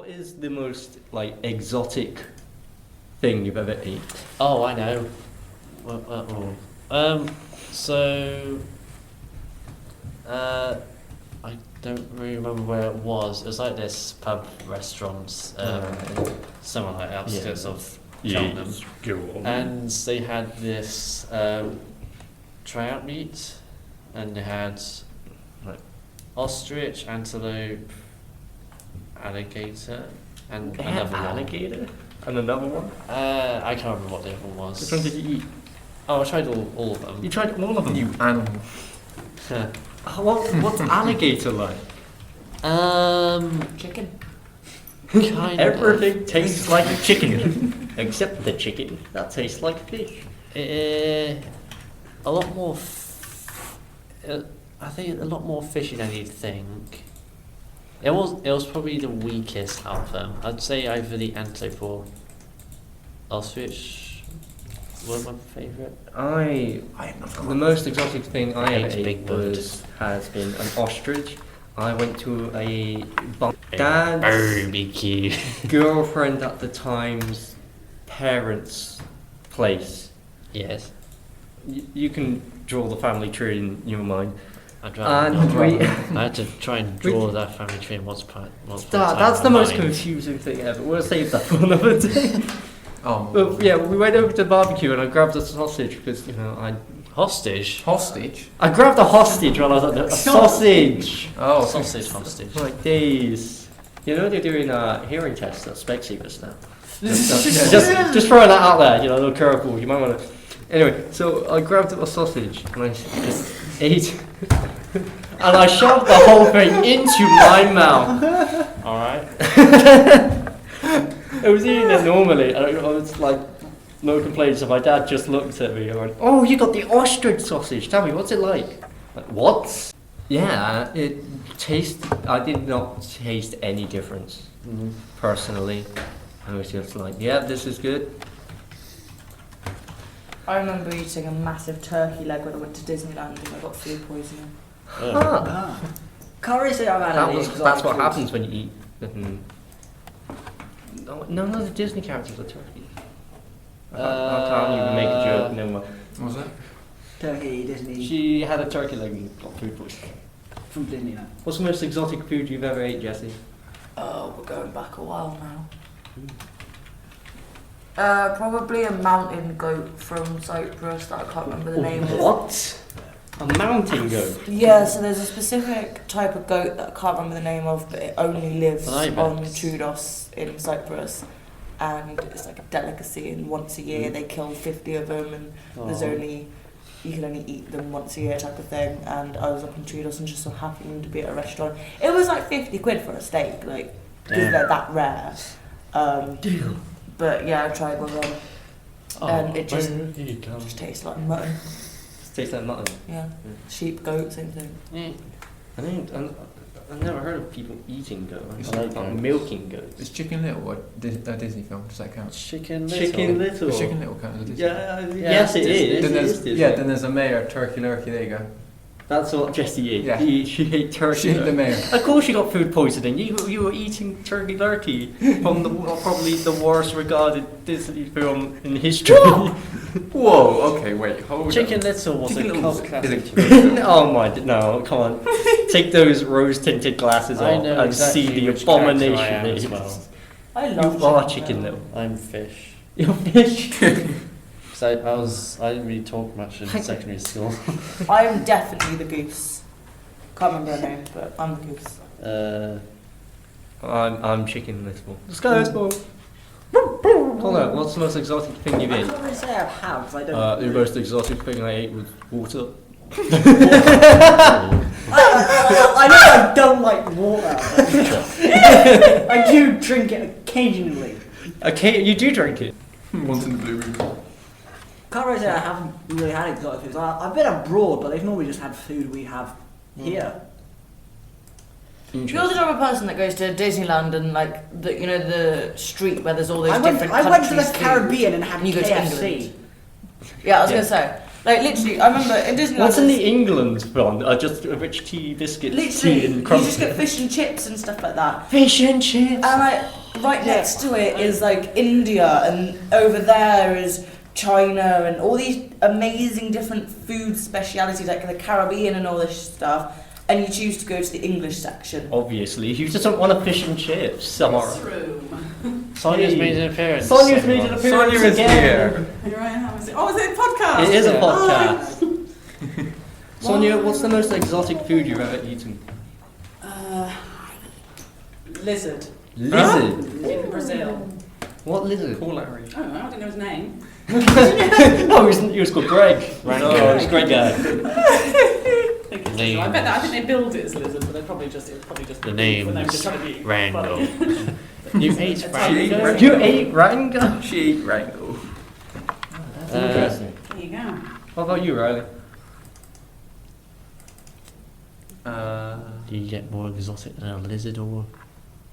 What is the most like exotic thing you've ever eaten? Oh, I know. I don't really remember where it was. It was like this pub restaurant, somewhere like outskirts of Cheltenham. And they had this tryout meat, and they had like ostrich, antelope, alligator, and They had another alligator? And another one? one. I can't remember what the other one was. Which one did you eat? Oh, I tried all of them. You tried all of them? You animal. What's alligator like? Chicken. Kind Everything tastes like chicken. Except the chicken. That tastes like fish. A lot more. I think a lot more fishy than you'd think. It was probably the weakest out of them. I'd say either the antelope or ostrich were my favourite. The most exotic thing I ever Big ate bird. has been an ostrich. I went to a Barbecue. dad's girlfriend at the time's parents' place. Yes. You can draw the family tree in your mind. I'd rather And not. we, I had to try and draw that family tree once upon a time that's in the my most mind. confusing thing ever. We'll save that for another day. Oh. But yeah, we went over to the barbecue and I grabbed a sausage because Hostage? Hostage? I grabbed a hostage while I was at a sausage. Oh. Sausage hostage. Like days. You know they're doing hearing tests at Specsavers now. just throwing that out there, a little curveball. You might want to. Anyway, so I grabbed a sausage and I just ate, and I shoved the whole thing into my mouth. All right. I was eating it normally, and I was like, no complaints. So my dad just looked at me and went, "Oh, you got the ostrich sausage. Tell me, what's it like?" Like, what? Yeah, it tastes. I did not taste any difference personally. I was just like, "Yeah, this is good." I remember eating a massive turkey leg when I went to Disneyland and I got food poisoning. Ah, Can't really say I've had any that's exotic what foods. happens when you eat. No, none of the Disney characters are turkey. I can't even make a joke. Never mind. What was that? Turkey, Disney, She had a turkey leg and got food poisoning. from Disneyland. What's the most exotic food you've ever ate, Jessy? Oh, we're going back a while now. Probably a mountain goat from Cyprus that I can't remember the name of. What? A mountain goat? Yeah, so there's a specific type of goat that I can't remember the name of, but it only lives An on ibex. Troodos in Cyprus. And it's like a delicacy, and once a year they kill 50 of them, and there's you can only eat them once a year type of thing. And I was up in Troodos and just so happened to be at a restaurant. It was like 50 quid for a steak, like, because Damn. they're that rare. But yeah, I tried one of them, and it just tastes like mutton. Tastes like mutton. Yeah, sheep, goat, same thing. I've never heard of people eating goat. It's I like like milking goats. Is Chicken Little a Disney film? Does that count? Chicken Little. Chicken Little. Does Chicken Little count as a Disney? Yes, it Disney. is. Then It there's, is Disney. yeah, then there's a mayor, turkey lurkey, there you go. That's what Jessy ate. Yeah. She ate turkey. She ate the mayor. Of course, she got food poisoning. You were eating turkey lurkey from probably the worst regarded Disney film in history. Whoa, okay, wait, hold Chicken on. Little was Chicken a Little cult is classic. Oh my! No, come on. Take those rose-tinted glasses I off know and exactly see the which character abomination I am it as is. well. I love You are Chicken Little. I'm fish. You're fish. So I didn't really talk much in secondary school. I am definitely the goose. Can't remember her name, but I'm the goose. I'm Chicken Little. Let's go, let's go. Connor, what's the most exotic thing you've I eaten? can't really say I have, 'cause I don't. The most exotic thing I ate was water. I know I don't like water. I do drink it occasionally. Okay, you do drink it. Once in the blue room. Can't really say I haven't really had exotic foods. I've been abroad, but they've normally just had food we have here. You're the type of person that goes to Disneyland and like the street where there's all those I went different to the countries' food. Caribbean and had And you go to KFC. England. Yeah, I was gonna say. Like literally, I remember in Disneyland. What's in the England one? Just rich tea biscuits, Literally, tea and you crumpets. just get fish and chips and stuff like that. Fish and chips. And like right next to it is like India, and over there is China, and all these amazing different food specialities like the Caribbean and all this stuff. And you choose to go to the English section. Obviously, you just don't want a fish and chips. Somewhere. Sonia's made an appearance. Sonia's made an appearance Sonia is again. here. Here I am. Is it a podcast? It is a Yeah. podcast. Sonia, what's the most exotic food you've ever eaten? Lizard Lizard. in Brazil. What lizard? Poor Larry. I don't know. I didn't know his name. Oh, he was called Greg. Rango. No, it's Greg guy. I think it's Name. lizard. I think they build it as lizard, but it was probably just The when they were name's just trying to be Rango. funny. You ate Rango? Rango? You ate Rango? She ate Rango. That's interesting. There you go. What about you, Riley? Do you get more exotic than a lizard or?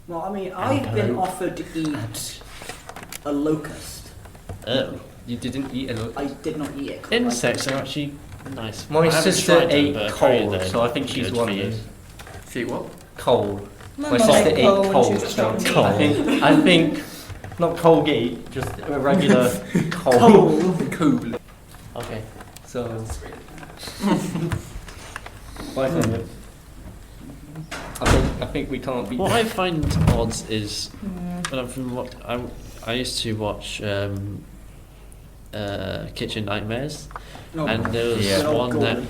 Well, I mean, I've been offered to eat a locust. Oh. You didn't eat a lot. I did not eat it. Insects are actually nice. My I haven't sister tried them, ate but I've heard coal, they're so I think she's good one for of you. those. She ate what? Coal. My My mum sister ate ate coal when coal. she was So young. I think, not Colgate, just a regular coal. Cool. Okay. So, bye Sonia. I think we can't beat What that. I find odd is when I'm from what I used to watch Kitchen Nightmares, No. and there was Yeah. one Golden.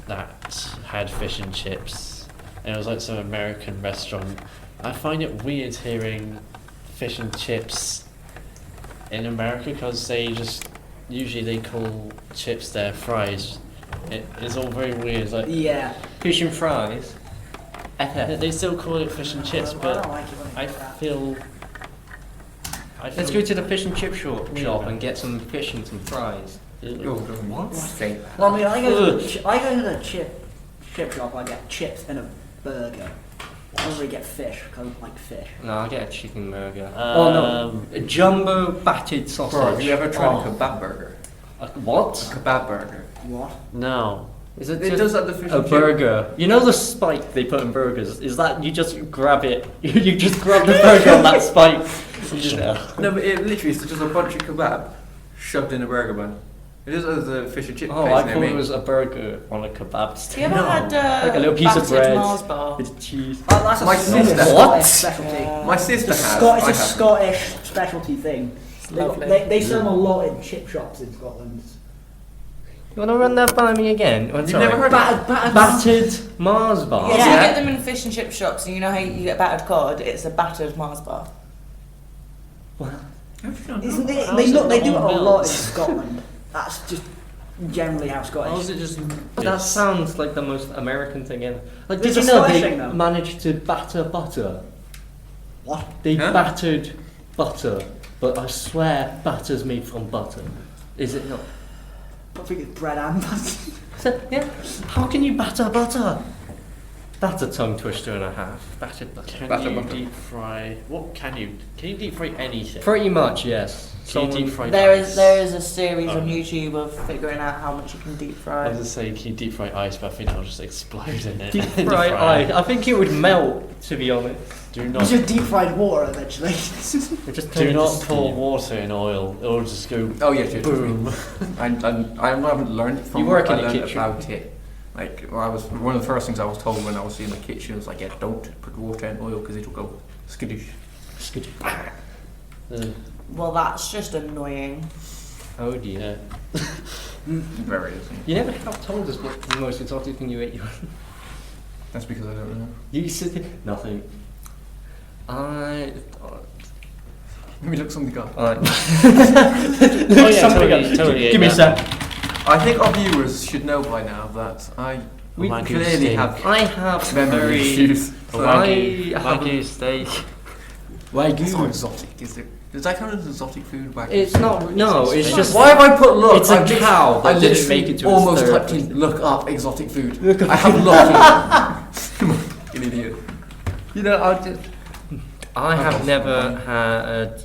that had fish and chips, and it was like some American restaurant. I find it weird hearing fish and chips in America because they just usually they call chips their fries. It's all very weird. It's like Yeah. Fish and fries. they still call it fish and chips, I but don't like it when they I do that. feel. Let's go to the fish and chip shop and get some fish and some fries. Oh, don't What? say that. Well, I mean, I go to the chip shop. I get chips and a burger. I don't really get fish because I don't like fish. No, I'll get a chicken burger. Oh no, a jumbo battered sausage. Bro, have you ever tried Oh. a kebab burger? What? Kebab burger. What? No. Is it It just does have the fish a and chip. burger? You know the spike they put in burgers? Is that you just grab it? You just grab the burger on that spike. No, but it literally is just a bunch of kebab shoved in a burger bun. It is as a fish and chip Oh, place I near thought me. it was a burger on a kebab Have stick. you ever had Like a little piece of battered bread. Mars bar? With cheese. Oh, that's a My Scottish sister- What? specialty. My sister It's has. a I Scottish, it's a haven't. Scottish specialty thing. Lovely. They sell them a lot in chip shops in Scotland. You want to run that by me again? Oh, You've sorry. never heard of Battered Mars bar. Yeah, Yeah. so you get them in fish and chip shops, and you know how you get battered cod? It's a battered Mars bar. Isn't it? How's They it look. They not do it a on lot in Mills? Scotland. That's just generally how How Scottish. is it just? That sounds like the most American thing ever. Like, It's did you a know Scottish they thing, though. managed to batter butter? What? They Huh? battered butter, but I swear batter's made from butter. Is it not? I think it's bread and butter. So, yeah. How can you batter butter? That's a tongue twister and a half. Battered butter. Can Batter you butter. deep fry? What can you? Can you deep fry anything? Pretty much, yes. Can you deep fry There ice? is a series on Oh. YouTube of figuring out how much you can deep I fry. was just saying, can you deep fry ice? But I think that'll just explode in it. Deep in the fry fryer. ice. I think it would melt, to be honest. Do It's not. just deep fried water eventually. It just Do turns not to pour steam. water in oil. It'll just go Oh yes, yes. boom. I haven't learned from You work what in I a learned kitchen. about it. Like I was one of the first things I was told when I was in the kitchen was like, yeah, don't put water in oil because it'll go skadoosh. Well, that's just annoying. Oh dear. Yeah. Very easy. You never have told us what the most exotic thing you ate. That's because I don't know. You said nothing. Let me look something up. Oh yeah, totally. Give me a sec. I think our viewers should know by now that I We Wagyu clearly steak. have I have memory very issues. A I have Wagyu steak. It's not Wagyu. exotic, is it? Does that count as exotic food? Wagyu? It's not. No, it's just. Why have I put look? It's a I've lit- cow that I didn't literally make it to its almost third typed in birthday. look up exotic food. Look up- I have looked. Come on, you idiot. You know, I have never had.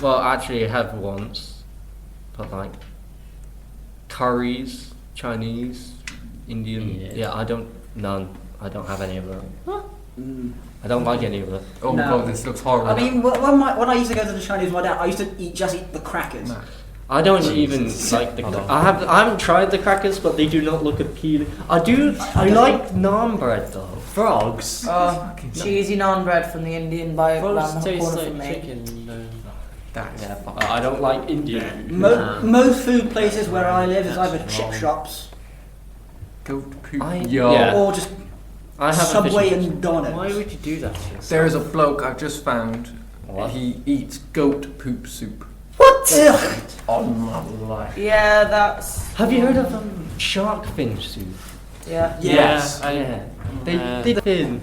Well, actually, I have once, but like curries, Chinese, Indian. Yeah. Yeah, I don't have any of them. Mm. I don't like any of them. Oh No. god, this looks horrible. I mean, when I used to go to the Chinese with my dad, I used to just eat the crackers. No. I don't even like the. I haven't tried the crackers, but they do not look appealing. I like naan bread though. Frogs. Cheesy naan bread from the Indian by around Frogs the taste corner like from me. chicken. That's Yeah, but I don't like Indian. Most food places where I live is either That's chip wrong. shops goat poop. Yeah. or just I have Subway a fish- and Domino's. Why would you do that to yourself? There is a bloke I've just found. What? He eats goat poop soup. Ugh. On my life. Yeah, that's. Have you heard of shark fin soup? Yeah. Yes. Yeah. The fin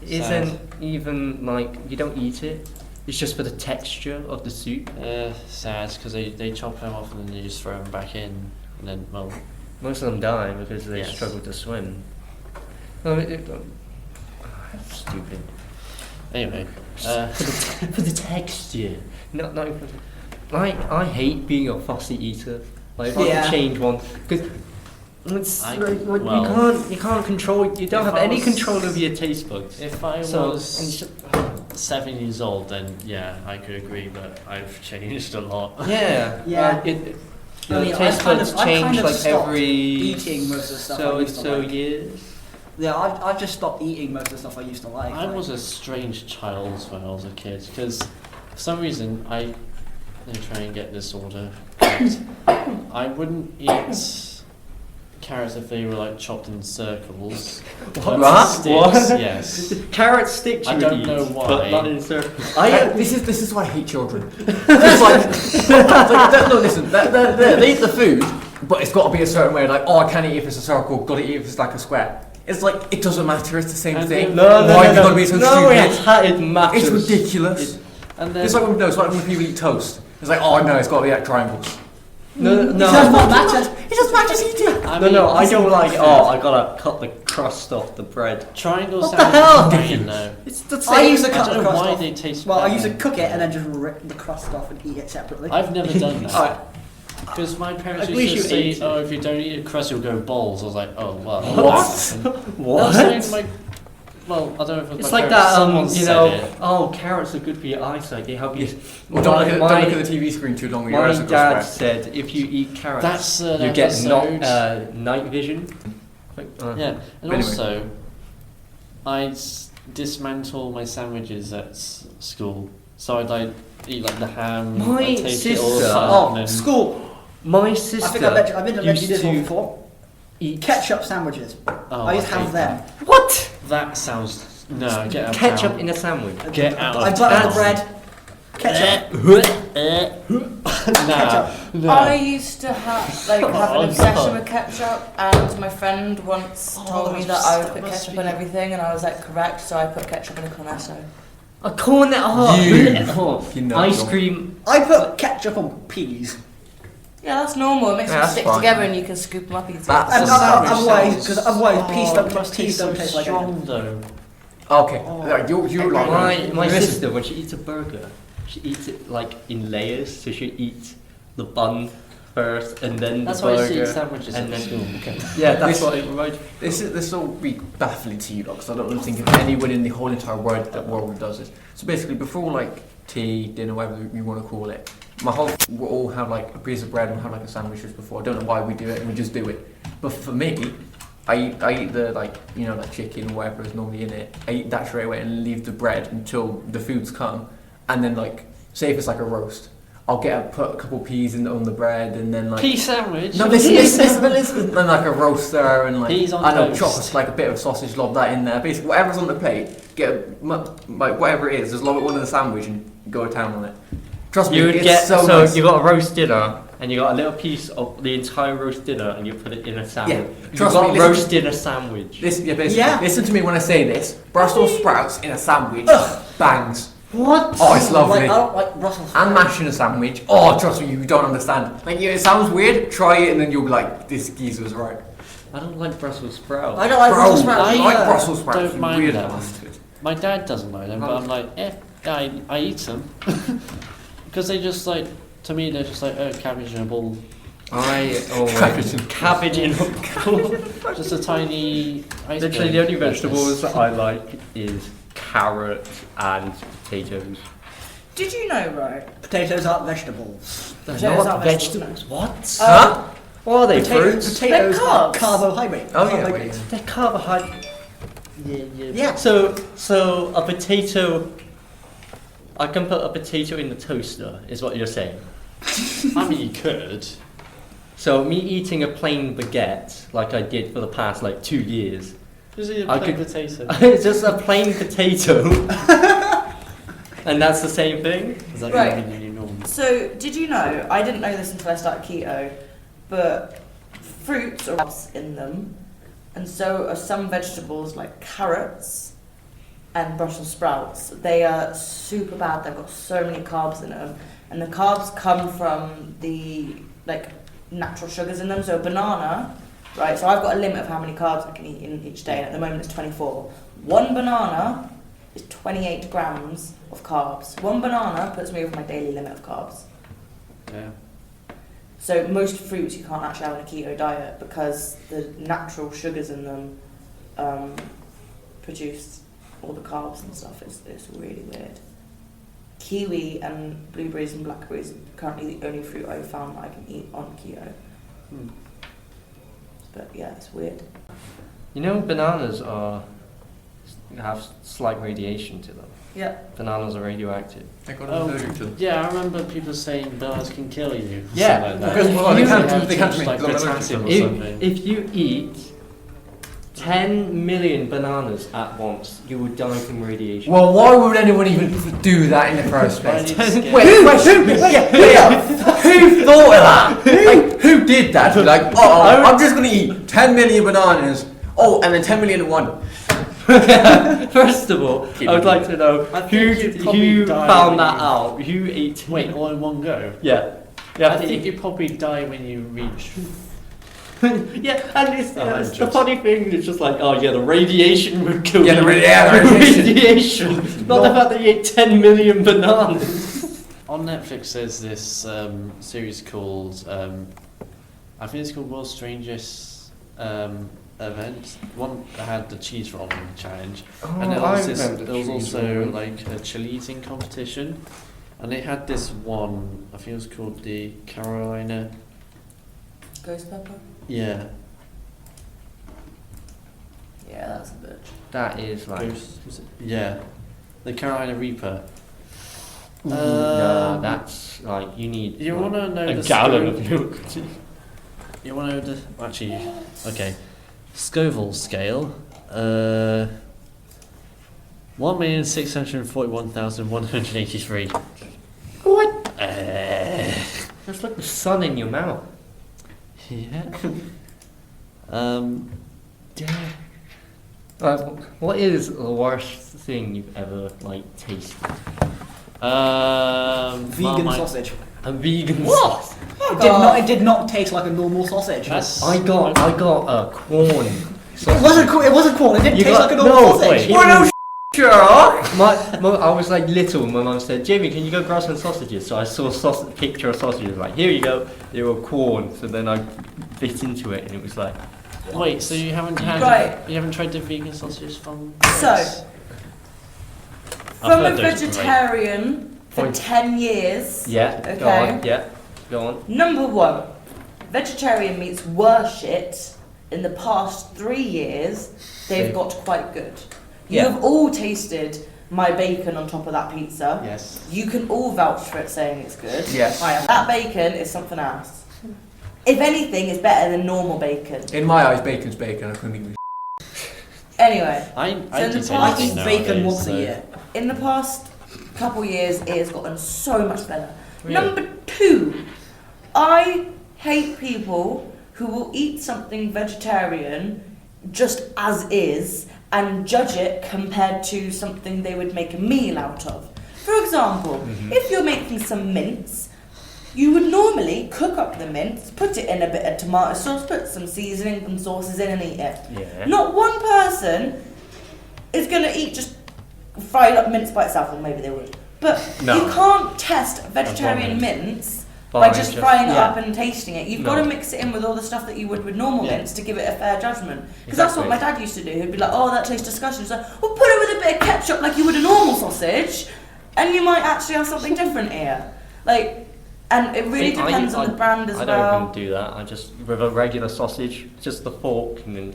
isn't Sad. even like you don't eat it. It's just for the texture of the soup. Sad because they chop them off and then you just throw them back in and then well. Most of them die because they Yes. struggle to swim. No, that's stupid. Anyway, For the texture, not even for the, I hate being a fussy eater. Like if I Yeah. could change one, because it's well, you can't control. You don't if have I any was- control over your taste buds. if I So was and it's just- 7 years old, then yeah, I could agree, but I've changed a lot. yeah, Yeah. I mean, the taste buds I change kind of like stopped every eating most of the stuff so I and used to so like. years. Yeah, I've just stopped eating most of the stuff I used to like. I was a strange child when I was a kid because for some reason I try and get this order correct. I wouldn't eat carrots if they were like chopped in circles. But What? sticks, What? yes. Carrot sticks. I you don't would know eat, why. But not in circles. This is why I hate children. It's like, no, listen, they eat the food, but it's got to be a certain way. Like, oh, I can't eat if it's a circle. Got to eat if it's like a square. It's like it doesn't matter. It's the same And thing. then- Why have you got to be so stupid? It matters. It's ridiculous. And then It's like it's like when people eat toast. It's like, oh no, it's got to be at triangles. No, It does not matter. It doesn't matter. Just eat it. I don't like. Oh, I gotta cut the crust off the bread. triangle What the sounds hell? fine though. It's the I used to I cut don't the know crust why off. they taste Well, I bad. used to cook it and then just rip the crust off and eat it separately. I've never done that. Alright. Because my parents At least used to you say, ate it. oh, if you don't eat a crust, you'll go balls. I was like, oh, well. What? Well, I don't know if it was It's my like parents, that. someone You said know. it. Oh, carrots are good for your eyesight. They help you. Well, don't look at the TV screen too long. Your My eyes will go dad square. said if you eat carrots, That's an you get episode. night vision. Like, Yeah, and Anyway. also, I'd dismantle my sandwiches at school. So I'd like eat like the ham, My I'd take it all sister- apart Oh, and then school. My I sister think I've been to used this one to before. eat Ketchup sandwiches. Oh, I used to hate have them. What? That sounds no. Get out of Ketchup town. in a sandwich. Get out of I butter the town. bread. Ketchup. Nah, no. I used to have have Oh, an obsession God. with ketchup, and my friend once told me that I would put must ketchup be- on everything, and I was like, correct. So I put ketchup in a cornetto. A cornet. Oh, You know, ice don't. cream. I put ketchup on peas. Yeah, that's normal. It makes Yeah, them that's stick fine. together, and you can scoop them up easily. That's And a sandwich otherwise, because otherwise Oh, peas it don't must peas don't taste like strong anything. though. Okay, Oh. like, you like My listen. sister, when she eats a burger, she eats it like in layers. So she eats the bun first, and then That's the why you burger. eat sandwiches and at then- school. Okay. Yeah, that's This- what it reminds me. This will be baffling to you, because I don't think of anyone in the whole entire world does this. So basically, before like tea, dinner, whatever you want to call it, we'll all have like a piece of bread and we'll have like a sandwich just before. I don't know why we do it, and we just do it. But for me, I eat the like chicken or whatever is normally in it. I eat that straight away and leave the bread until the food's come, and then like say if it's like a roast, I'll put a couple peas on the bread and then like. Pea sandwich. No, listen. Then like a roaster and like Peas on I know, toast. chop like a bit of sausage, lob that in there. Basically, whatever's on the plate, like whatever it is, just lob it one in the sandwich and go to town on it. Trust me, You would it's get so nice. you got a roast dinner, and you got a little piece of the entire roast dinner, and you put it in a sandwich. Yeah, You trust got me, a listen- roast dinner sandwich. Basically, Yeah. listen to me when I say this. Brussels sprouts in a sandwich, bangs. What? Oh, it's lovely. I don't like Brussels And sprouts. mash in a sandwich. Oh, trust me, you don't understand. Like, yeah, it sounds weird. Try it, and then you'll be like, this geezer's right. I don't like Brussels sprouts. I don't like Bro, Brussels sprouts. I either. like Brussels sprouts. Don't You mind weird them. bastard. My dad doesn't like them, but I'm like, I eat them. Because they just like, to me, they're just like, cabbage in a bowl. Cabbage in Just a tiny ice Literally cream. the only vegetables that I like is carrot and potatoes. Did you know, right? Potatoes aren't vegetables. They're Potatoes not aren't vegetables. What? Huh? What are they, fruits? Potatoes They're are carbs. carbohydrates. Oh, yeah, Carbohydrates. They're carbohydrates. Yeah. So a potato, I can put a potato in the toaster, is what you're saying. I mean, you could. So me eating a plain baguette, like I did for the past 2 years, Just eat a I plain could- potato. it's just a plain potato, and that's the same thing. Is that Right. going to be the new norm? So, did you know, I didn't know this until I started keto, but fruits are carbs in them, and so are some vegetables like carrots and Brussels sprouts. They are super bad, they've got so many carbs in them, and the carbs come from the natural sugars in them. So a banana, right, so I've got a limit of how many carbs I can eat in each day, and at the moment it's 24. One banana is 28 grams of carbs. One banana puts me over my daily limit of carbs. Yeah. So most fruits you can't actually have in a keto diet because the natural sugars in them produce all the carbs and stuff. It's really weird. Kiwi and blueberries and blackberries are currently the only fruit I've found that I can eat on keto. But yeah, it's weird. You know, bananas have slight radiation to them. Yeah. Bananas are radioactive. They got Oh, allergic to them. yeah, I remember people saying bananas can kill you. Yeah, something like because that. well, they You can't. have They can't to make like them allergic to potassium them. or something. If you eat 10 million bananas at once, you would die from radiation. Well, why would anyone even do that in the first Why place? do you just Wait, get- who thought of that? Like, who did that? Like, I'm just gonna eat 10 million bananas. Oh, and then 10 million in one. First of all, I would like to know I think you'd probably who die found when that you- out. Who ate? Wait, all in one go? Yeah. I think you probably die when you reach. Yeah, and it's the 100. funny thing. It's just the radiation would kill Yeah, you. the radiation. Radiation. Not the fact that you ate 10 million bananas. On Netflix, there's this series called, I think it's called World's Strangest Event. One that had the cheese rolling challenge, and there was also like a chili eating competition, and they had this one. I think it was called the Carolina. Ghost pepper? Yeah. Yeah, that's a bitch. That is Yeah. The Carolina Reaper. yeah, that's you need. You want to know a the gallon scope? of milk. You want to know the actually? Okay, Scoville scale. 1,641,183. What? That's like the sun in your mouth. Yeah. What is the worst thing you've ever tasted? Vegan Marmite. sausage. A vegan sauce. It did not taste like a normal sausage. That's I got a corn. It wasn't corn. It didn't You taste got- like a normal no, sausage. wait. What else, Sherlock? I was little. My mum said, "Jamie, can you go grab some sausages?" So I saw a picture of sausages. Here you go. They were corn. So then I bit into it, and it was like. Wait, so you haven't had Right. you haven't tried the vegan sausages from So, I've from a heard those are great. vegetarian for Point. 10 years, Yeah. Go Okay. on. Yeah. Go on. number one, vegetarian meats were shit. In the past 3 years, they've Same. got quite good. You Yeah. have all tasted my bacon on top of that pizza. Yes. You can all vouch for it saying it's good. Yes. I am. That bacon is something else. If anything, it's better than normal bacon. In my eyes, bacon's bacon. I couldn't even. Anyway, I So do in the taste past- I eat nowadays, bacon once so- a year. in the past couple years, it has gotten so much better. Really? Number two, I hate people who will eat something vegetarian just as is and judge it compared to something they would make a meal out of. For example, if you're making some mince, you would normally cook up the mince, put it in a bit of tomato sauce, put some seasoning and sauces in and eat it. Yeah. Not one person is going to eat just fried up mince by itself, or maybe they would. But No. you can't test vegetarian As long mince by just frying it yeah. up and tasting it. You've No. got to mix it in with all the stuff that you would with normal Yeah. mince to give it a fair judgment. Because that's what Exactly. my dad used to do. He'd be like, "Oh, that tastes disgusting." He's like, "Well, put it with a bit of ketchup like you would a normal sausage, and you might actually have something different here." Like, and it really See, depends on the brand as I well. don't even do that. I just, with a regular sausage, just the fork and then,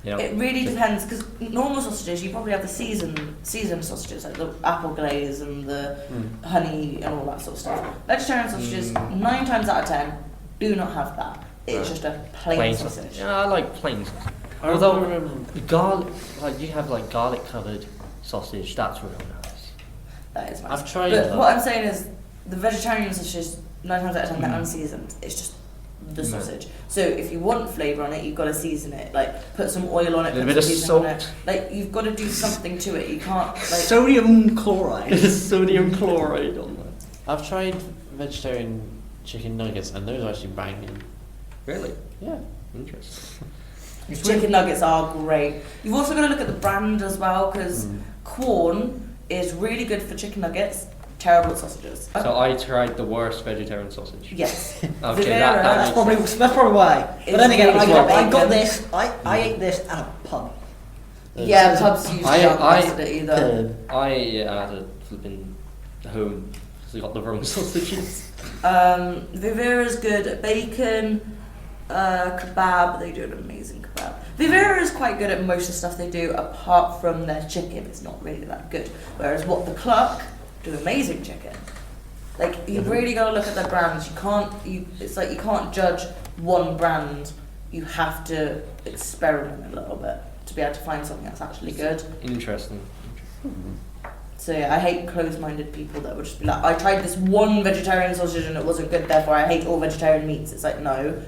you know. It really depends, because normal sausages, you probably have the seasoned sausages, like the apple glaze and the honey and all that sort of stuff. Vegetarian sausages, 9 times out of 10, do not have that. It's just a plain sausage. Yeah, I like plain sausage. I Although, remember garlic, like you have like garlic covered sausage, that's really nice. That is nice. I've tried But that. what I'm saying is, the vegetarian sausages, 9 times out of 10, they're unseasoned. It's just the No. sausage. So if you want flavour on it, you've got to season it. Like, put some oil on it, A put bit some of seasoning on it. salt. Like, you've got to do something to it. You can't, like... Sodium chloride. There's sodium chloride on that. I've tried vegetarian chicken nuggets, and those are actually banging. Really? Yeah. Interesting. Chicken nuggets are great. You've also got to look at the brand as well, because Quorn is really good for chicken nuggets, terrible at sausages. So I tried the worst vegetarian sausage. Yes. Okay, Vivera That's probably why. It's But then again, really I got good. this. I ate this at a pub. Yeah, pubs usually aren't the best at it either. I had a flipping home because I got the wrong sausages. Vivera's good at bacon, kebab. They do an amazing kebab. Vivera is quite good at most of the stuff they do, apart from their chicken. It's not really that good. Whereas What the Cluck do amazing chicken. Like, you've really got to look at their brands. It's like you can't judge one brand. You have to experiment a little bit to be able to find something that's actually good. Interesting. So yeah, I hate closed-minded people that would just be like, I tried this one vegetarian sausage and it wasn't good, therefore I hate all vegetarian meats. It's like, no.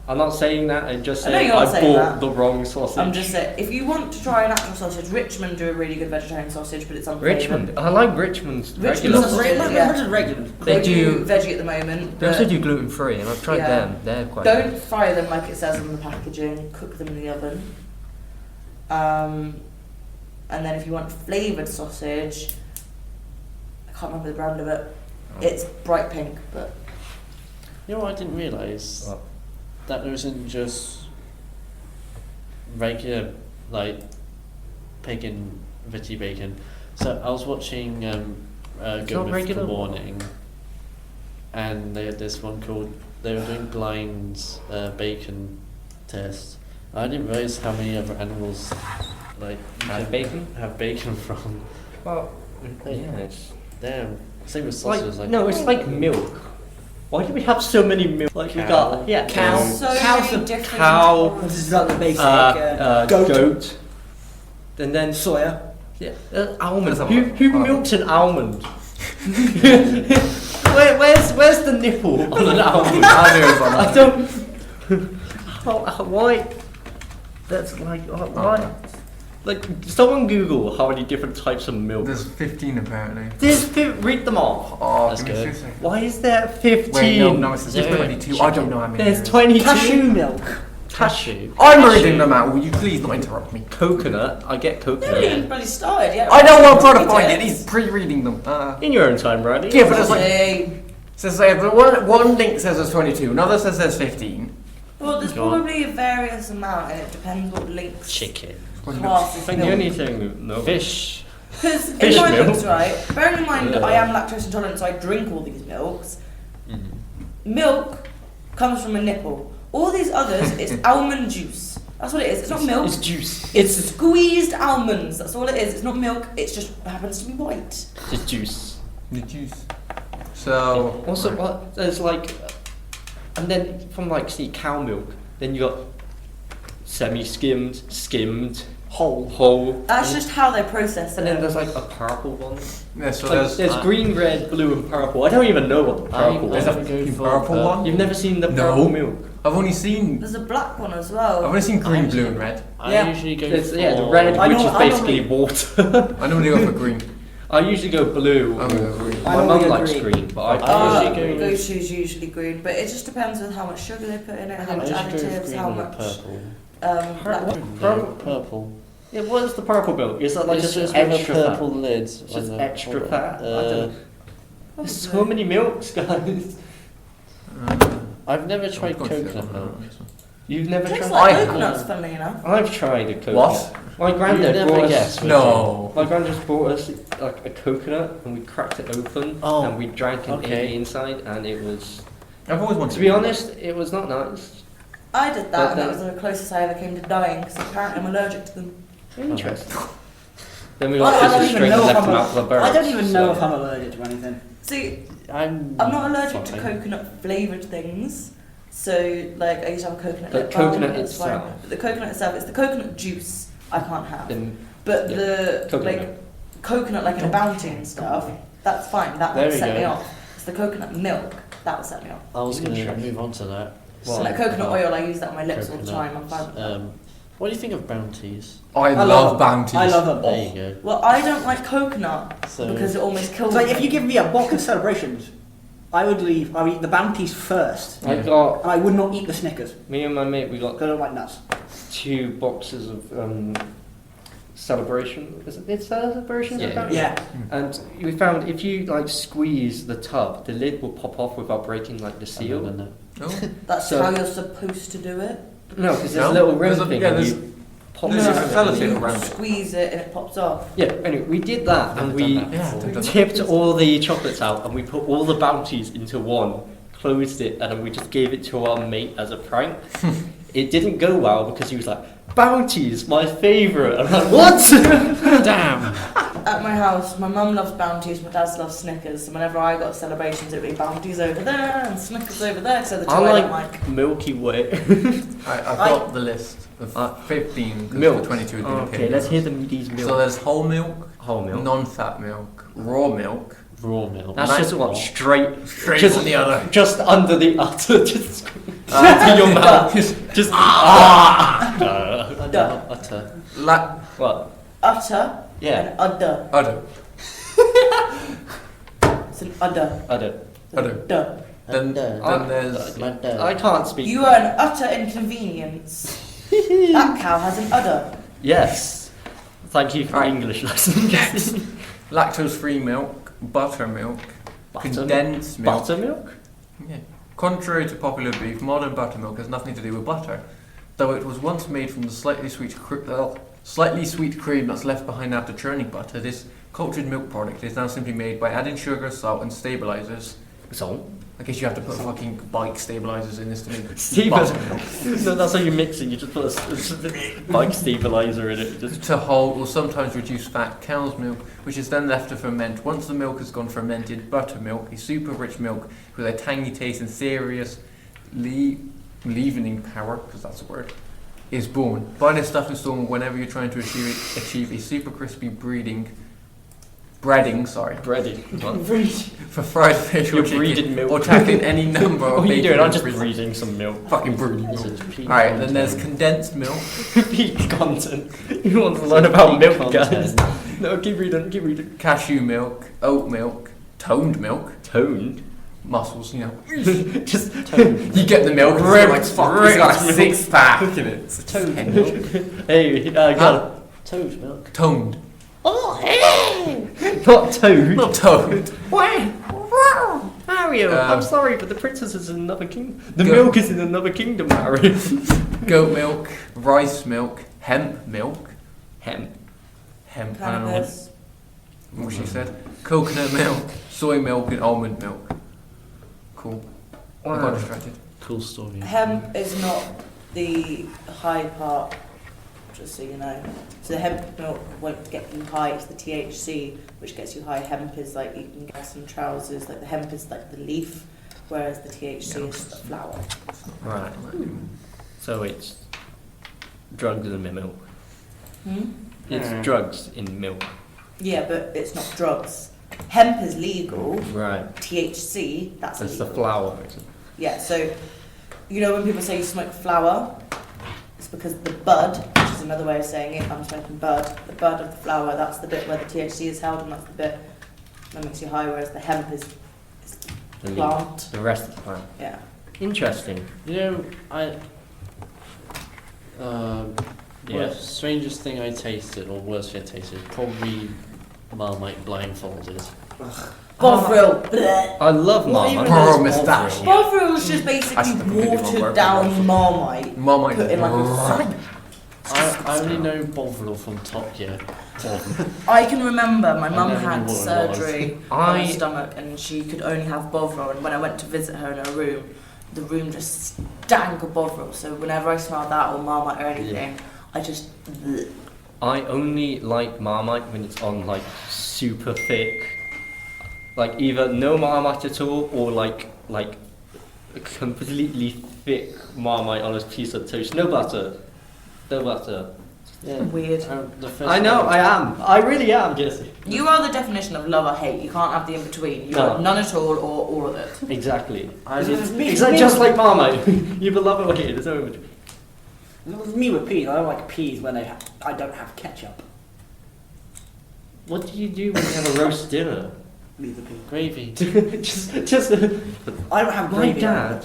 I'm not saying that. I'm just I know saying you're not I saying bought that. the wrong sausage. I'm just saying, if you want to try an actual sausage, Richmond do a really good vegetarian sausage, but it's unflavoured. Richmond. I like Richmond's Richmond's regular sausage, sausage. yeah. Regular. They do do- veggie at the moment. They also but do gluten free, and I've tried Yeah. them. They're quite Don't good. fry them like it says on the packaging. Cook them in the oven. And then if you want flavoured sausage, I can't remember the brand of it. It's bright pink, but You know what I didn't realise? What? That there isn't just regular, like, pig and veggie bacon. So I was watching not Good Myth regular? for Morning, and they had this one called, they were doing blind bacon test. I didn't realise how many other animals, like, you Have can bacon? have bacon from. Well, yeah, it's Damn. Same with like, sausages. no, it's like milk. Why do we have so many milk? Like we got Cow. so Cow's many the different cow. This is like the basic. goat, and then Soya. yeah, almond. There's a- Who milks an almond? Where's the nipple on an almond? I knew it was on I that. don't. Why? That's like why? Like someone Google how many different types of milk. There's 15 apparently. Read them off. Oh, That's give me good. 2 seconds. Why is there 15? Wait, no, it's Is there 22. I don't know how many. There's there is. 22. Cashew milk. Cashew. I'm reading them out. Will you please not interrupt me? Coconut. I get They coconut. haven't even bloody started yet. I know I'm trying to Read find it. He's pre-reading them. In your own time, Brady. Yeah, but it's like Hey. says one link says there's 22, another says there's 15. Well, there's Go on. probably a various amount, and it depends what links Chicken. class I is think the milk. only thing, no. Fish. Because in Fish my milk. books, right, bearing in mind Yeah. I am lactose intolerant, so I drink all these milks. Milk comes from a nipple. All these others, it's almond juice. That's what it is. It's not milk. It's juice. It's squeezed almonds. That's all it is. It's not milk. It just happens to be white. It's juice. The juice. So Also, what there's like, and then from like cow milk, then you got semi-skimmed, skimmed, whole, That's just how they process and it. then there's like a purple one. yeah, so Like, there's green, red, blue, and purple. I don't even know what the purple There's is. a I'm gonna go fucking for purple one? You've never seen the No. purple milk? I've only seen There's a black one as I've well. only seen green, I'm- blue, and red. I Yeah. usually go It's, for the red, I which know- is I basically normally- water. I normally go for green. I usually go blue. I'm gonna go green. I My mum normally go likes green. green, but I I prefer usually green. go- Go-to's usually green, but it just depends on how much sugar they put in it, how I much usually go with additives, green how or much purple. black. No, purple. Yeah, what is the purple milk? Is that like It's just with a extra purple fat? lid. It's just on the- extra on the- fat? I don't know. There's so many milks, guys. I've never tried I've got to coconut say milk. on this one. You've never Tastes tried. like I- coconuts, funnily enough. I've tried a coconut. What? My granddad You'd brought never us. guess, would No. My granddad just brought us like a coconut, and we cracked it open, Oh, and we drank it okay. in the inside, and it was. I've always wanted To be honest, it was not nice. I did that, But and that then- was the closest I ever came to dying, because apparently I'm allergic to them. Interesting. Then we I got don't this even string know and if left I'm them a- out for the birds. I don't even know so- if I'm allergic to anything. See, I'm I'm not allergic to fine. coconut flavoured things. So, like, I used to have a coconut But lip balm, coconut that's fine. itself. But the coconut itself, it's the coconut juice I can't have. Then But yeah, the, coconut like, coconut, like in a bounty and stuff, that's fine. That There would we set me go. off. It's the coconut milk that would set me off. I was going to Interesting. move on to that. So, Well, like, coconut oil, I use that on my lips all the time. I'm fine with Coconuts. that. What do you think of bounties? I love love them. bounties. I love them. There you go. Well, I don't like coconut So because it almost kills So like, me. if you give me a box of celebrations, I would eat the bounties first, I Yeah. got and I would not eat the Snickers me and my mate. We got because I don't like nuts. 2 boxes of celebration. Is it celebrations? Yeah. about? Yeah. And we found if you like squeeze the tub, the lid will pop off without breaking like the seal. No. Oh. That's So- how you're supposed to do it. No, because there's No? a little rim There's a- thing yeah, and there's- you pop there's it a out. fella thing You around it. squeeze it and it pops off. Yeah, anyway, we did that and Never we done that Yeah, before. I've done that. tipped all the chocolates out and we put all the bounties into one, closed it, and then we just gave it to our mate as a prank. It didn't go well because he was like, "Bounties, my favourite." And I'm like, "What?" Damn. At my house, my mum loves bounties, my dad loves Snickers. So whenever I got celebrations, it would be bounties over there and Snickers over there. So the two I I don't like like. Milky Way. I've got the list of 15 because Milk. the 22 didn't Okay, let's hear these milk. So there's whole milk, Whole milk. non-fat milk, raw milk, Raw milk. That's just what straight straight from the other. just under the udder, just Uh, into your mouth. Just Utter. what? Utter Yeah, and udder. Udder. It's an udder. udder. Udder. Duh. Then there's I can't speak. You are an utter inconvenience. That cow has an udder. Yes. Thank you for Right. English lesson. lactose-free milk, buttermilk, condensed milk. Buttermilk? Yeah. Contrary to popular belief, modern buttermilk has nothing to do with butter, though it was once made from the slightly sweet cream that's left behind after churning butter. This cultured milk product is now simply made by adding sugar, salt, and stabilizers. So? I guess you have to put fucking bike stabilizers in this to make Stabilizer. buttermilk. No, that's how you mix it. You just put a bike stabilizer in it. Just To hold or sometimes reduce fat cow's milk, which is then left to ferment. Once the milk has gone fermented, buttermilk, a super rich milk with a tangy taste and serious leavening power, because that's a word, is born. Buy this stuff in store whenever you're trying to achieve a super crispy breading, breading. for fried fish or You're chicken, breeding milk. or tackling any number of What are you doing? baking I'm just and breeding some milk. fucking breeding This milk. is peak Alright, then there's content. condensed milk, Peak content. You want to learn about Peak milk, guys? content. No, keep reading. cashew milk, oat milk, toned milk, Toned. mussels, you know. Just Toad. You get the milk, Ripped, it's like ripped a six pack in it. Toad milk. hey, got Toad milk. Toned. not toad. Not toad. Why? Mario, I'm Um, sorry, but the princess is in another kingdom. The Go- milk is in another kingdom, Mario. Goat milk, rice milk, hemp milk. Hemp. Hemp, I don't know Cannabis. what she said. Coconut milk, soy milk, and almond milk. Cool. I got distracted. Cool story. Hemp is not the high part, just so you know. So the hemp milk won't get you high, it's the THC which gets you high. Hemp is like you can get some trousers, like the hemp is like the leaf, whereas the THC is the flower. Right. So it's drugs in the milk. It's Hmm. drugs in milk. Yeah, but it's not drugs. Hemp is legal, Right. THC, that's That's illegal. the flower. Yeah, so you know when people say you smoke flower, it's because the bud, which is another way of saying it, I'm smoking bud, the bud of the flower, that's the bit where the THC is held and that's the bit that makes you high, whereas the hemp is The leaf. plant. The rest of the plant. Yeah. Interesting. You know, Yeah. strangest thing I tasted, or worst thing I tasted, probably Marmite blindfolded. Bovril. Blech. I love What even Marmite. is Brr, moustache. Bovril is just That's basically the completely wrong watered word. down Marmite. Marmite. Put in like a I only know Bovril from Top Gear. I can remember my mum never had knew what it surgery on I- her stomach and she could only have Bovril, and when I went to visit her in her room, the room just stank of Bovril, so whenever I smell that or Marmite or anything, I just... bleh. I only like Marmite when it's on like super thick, like either no Marmite at all or like a completely thick Marmite on a piece of toast. No butter. No butter. Yeah. Weird. The first I know, one- I am. I really am, Jessy. You are the definition of love or hate. You can't have the in-between. You No. are none at all or all of it. Exactly. I It's did. me- It's like just like Marmite. You either love it or hate it. There's no in between. With me with peas, I don't like peas when I don't have ketchup. What do you do when you have a roast dinner? Leave the peas. Gravy. just I don't have my gravy. dad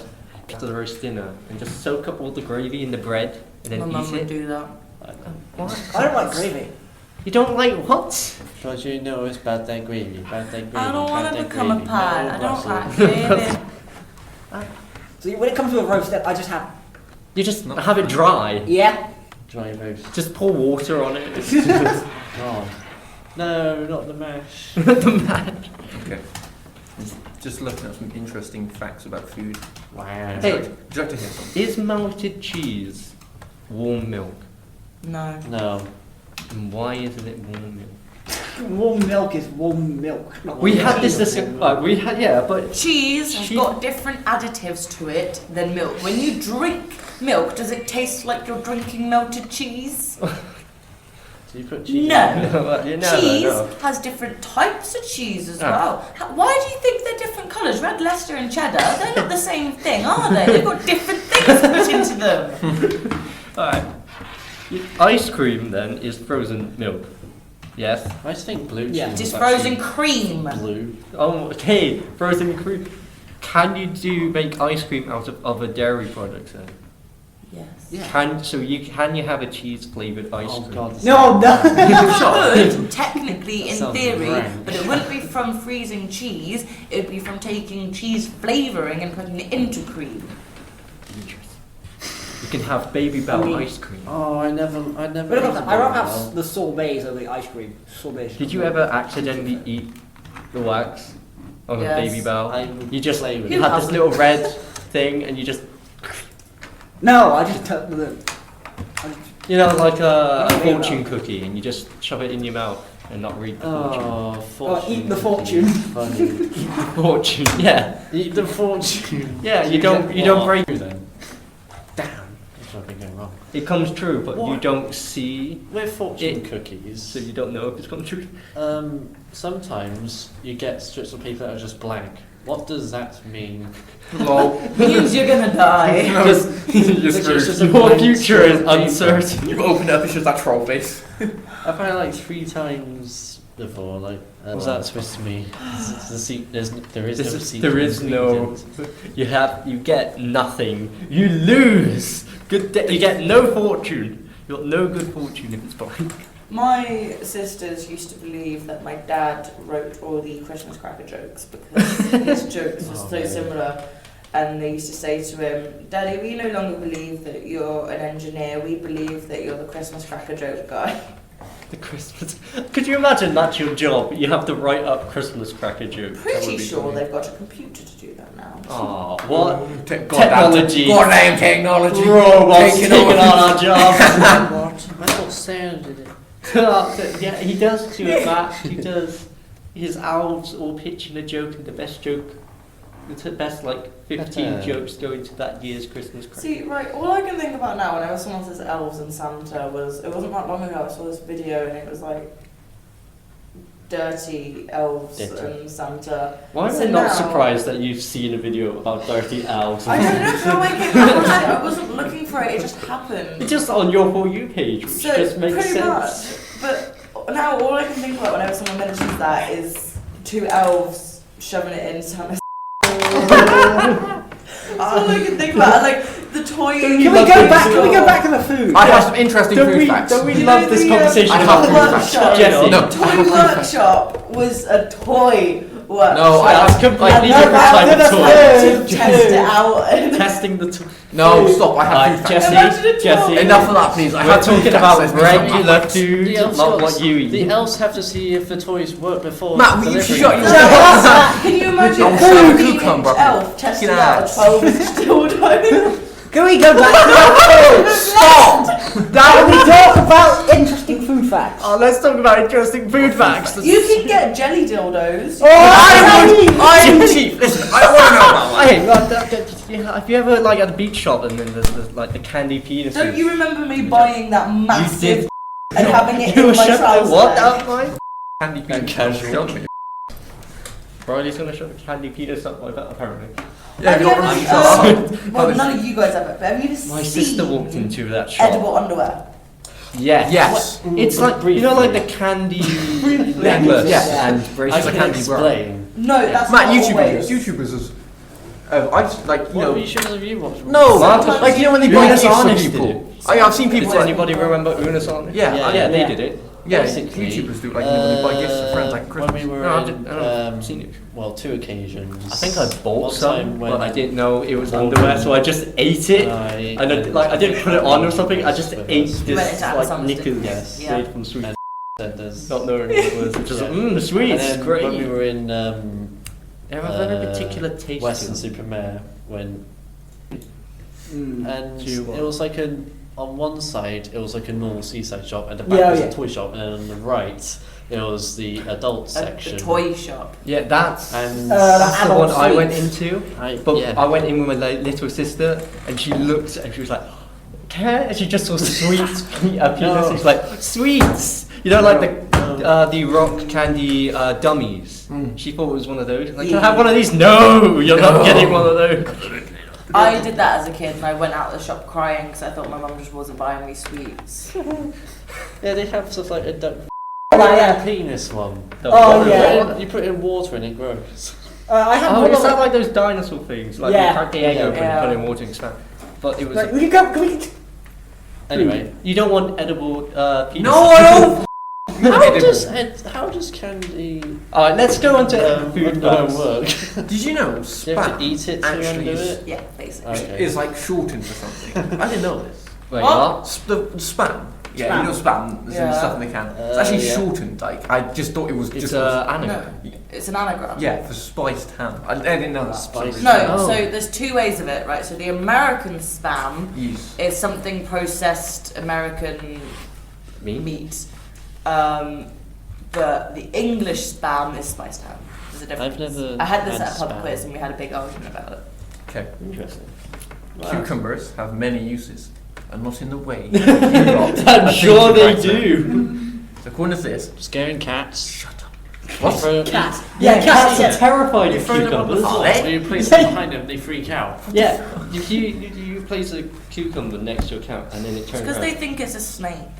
after the roast dinner and just soak up all the gravy in the bread and My then mum eat would it. do that. What? I don't like gravy. You don't like what? Because you know it's bad day gravy. Bad day gravy. I don't bad want day to become a gravy. pie. No, I don't Russell. like gravy. So when it comes to a roast, I just have You just have it dry. yeah. Dry roast. Just pour water on it. God. No, not the mash. The mash. Okay. Just looking at some interesting facts about food. Wow. Hey. Would you like to hear some? Is melted cheese warm milk? No. No. And why isn't it warm milk? Warm milk is warm milk. Not We warm had tea. this discussion. We had, yeah, but Cheese has Cheese- got different additives to it than milk. When you drink milk, does it taste like you're drinking melted cheese? Do you put cheese? No. you never Cheese know. has different types of cheese as Ah. well. Why do you think they're different colours? Red Leicester and cheddar, they're not the same thing, are they? They've got different things put into them. Alright. Ice cream then is frozen milk. Yes. I just think blue cheese. Yeah. is Just actually frozen cream. Blue. Oh, okay. Frozen cream. Can you make ice cream out of other dairy products then? Yes. Yeah. Can you have a cheese flavored ice Oh cream? God. No, no. You could, technically, That in sounds theory, rank. but it wouldn't be from freezing cheese, it would be from taking cheese flavouring and putting it into cream. Interesting. You can have Baby Bell I mean- ice cream. Oh, I never. But ate look, I don't it. have the sorbets over the ice cream. Sorbets. Did you ever accidentally eat the wax of Yes. a Baby Bell? I You just play with you it. had this little red thing and you just No, I just took the. you know like a Baby fortune Bell. cookie and you just shove it in your mouth and not read the fortune. Oh, fortune. eat the fortune. Funny. Fortune, yeah. Eat the fortune. Yeah, you don't break Then. Damn. That's what I've been going wrong. it comes true, but you What? don't see With fortune It- cookies, so you don't know if it's come true. sometimes you get strips of paper that are just blank. What does that mean? Lol. Means you're gonna die. Just It's just a your blank future strip is of paper. uncertain. You open it up, it's just that troll face. I've had it like 3 times before. Like, what's that supposed to mean? There is no secret There is no. ingredient. You get nothing. You lose. You get no fortune. You got no good fortune if it's blank. My sisters used to believe that my dad wrote all the Christmas cracker jokes because his jokes were Oh, so man. similar. And they used to say to him, Daddy, we no longer believe that you're an engineer, we believe that you're the Christmas cracker joke guy. The Christmas. Could you imagine that's your job? You have to write up Christmas cracker jokes. That would Pretty be sure funny. they've got a computer to do that now. Aw, what? Technology. Technology. Goddamn technology. Robots Taking taking over. on our jobs. I thought Sarah did it. Yeah, he does do it, Matt. He does. His elves all pitching a joke, and the best joke, the best like 15 jokes go into that year's Christmas cracker. See, right, all I can think about now whenever someone says elves and Santa was, it wasn't that long ago I saw this video and it was like, dirty elves Dirty. and Santa. Why am So I not now- surprised that you've seen a video about dirty elves? I don't know how I came across it, I wasn't looking for it, it just happened. It's just on your For You page, which So, just makes pretty sense. much. But now all I can think about whenever someone mentions that is 2 elves shoving it in Santa's. That's all I can think about. And, like the toy. Can we go back? Can we go back to the food? I have some interesting food facts. Don't we You love know this the, conversation? I have about food the facts. workshop. Jessy. No, Toy workshop was a toy workshop. No, I That's have completely No, different back type to of the toy. food. To test it out. And Testing the toy. No, stop. I have food facts. Imagine a Jessy, toy. Enough of that, please. I We're have food talking facts. about Let's do some regular facts. food, The elves not got- what you eat. The elves have to see if the toys work before. Matt, will you delivering. shut your Can you imagine Don't a serve a 15-inch cucumber. elf testing Fucking out a ass. 12-inch dildo? Can we go back to the food? Stop! Can we talk about interesting food facts? Oh, let's talk about interesting food facts. You can get jelly dildos. I'm cheap. Listen, I want to know about that. Hey, have you ever like at a beach shop and then there's like the candy penises? Don't you remember me buying that You massive did. and having it You in were my shut trouser what leg? out my? Candy And peas. casual. Riley's gonna shove a candy penis up like that apparently. Yeah, Have you you got ever, to well, none of you guys have it, but have you ever My seen sister walked into that shop. edible underwear? Yes. Yes. It's like you know, like the candy necklace Yeah. and I bracelet. It's a can candy explain. No, that's Matt, not YouTubers. always. YouTubers is. I just like you What know. shows have you watched? No, Sometimes like you know when they you- buy Unis gifts for Honest did people. I've seen people Does like anybody remember Unisonic? Yeah, Yeah, they yeah. did it. yeah. Basically, YouTubers do like you know when they buy gifts for friends like Christmas. When we were No, in, I've seen it. well, 2 occasions. I think I bought One some, time when but I didn't know it was One underwear, time so I just ate it. I I didn't put it on or something. I just ate With us. You went this into like Amazon's, knickers yes. made from sweet, said there's- not knowing what it was. Just Yeah. the sweets, and then great. when we were in They have a very particular taste. Western to them. Supermare, when and To what? it was like on one side it was like a normal seaside shop, and the back Yeah, was yeah. a toy shop, and then on the right it was the adult At section. the toy shop. Yeah, that's And that's the one adult I went sweets. into. But But I went in with my little sister, and she looked, and she was like, "Can?" And she just saw sweets, penis. No. She's like, "Sweets!" You know, like the rock candy dummies. She thought it was one of those. Like, can I have one of these? No, you're not getting one of those. I did that as a kid, and I went out of the shop crying because I thought my mum just wasn't buying me sweets. yeah, they have stuff like a duck. yeah. Penis one. Oh, You yeah. put it- You put it in water and it grows. I have Oh, one is of that like those dinosaur things? Like Yeah. you crack the egg Yeah. open and Yeah. put it in water and expand. But it was. Like, we can go. Can we? Anyway, You don't want edible penis. No, I don't. how does candy Alright, let's go on to food facts. work? Did you know You have spam to eat it to actually undo is, it. Yeah, basically. Okay. is like shortened for something? I didn't know this. Wait, What? what? The spam. Yeah, you know spam. There's Yeah. stuff in the can. It's actually yeah. shortened. Like I just thought it was It's just. anagram. No, it's an anagram. Yeah, for spiced ham. I didn't know that. Spiced No, Oh. so there's two ways of it, right? So the American spam Yes. is something processed American meat. But the English spam is spiced ham. There's a difference. I've never I had this had at a pub spam. quiz and we had a big argument about it. Okay. Interesting. Cucumbers have many uses, and not in the way. I'm sure they do. So according to this, Scaring cats. shut up. What? Cat. Yeah, Yeah, cats cats. are terrified You of throw them on the cucumbers. floor. Are they? You place them behind them, they freak out. Yeah, if you place a cucumber next to a cat and then it turns Because around. they think it's a snake.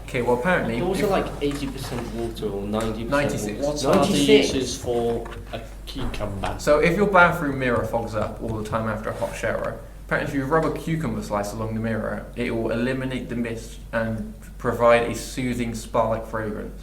Okay, well apparently. It's also like 80% water or 90%. 96. What are the 96. uses for a cucumber? So if your bathroom mirror fogs up all the time after a hot shower, apparently if you rub a cucumber slice along the mirror, it will eliminate the mist and provide a soothing spa-like fragrance.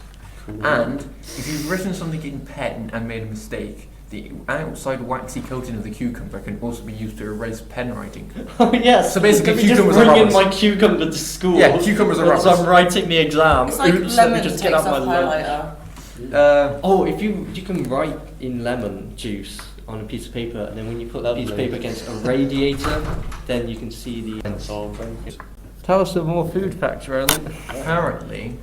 And if you've written something in pen and made a mistake, the outside waxy coating of the cucumber can also be used to erase pen writing. Oh yes. So basically Let me just cucumbers are bring in rubbers. my cucumber to school. Yeah, cucumbers are Once rubbers. I'm writing the exam. It's like Oops, let me lemon just takes get out off my lunch. highlighter. Oh, if you can write in lemon juice on a piece of paper, and then when you put that piece of paper against a radiator, then you can see the ensemble. Tell us some more food facts, Roland. Apparently,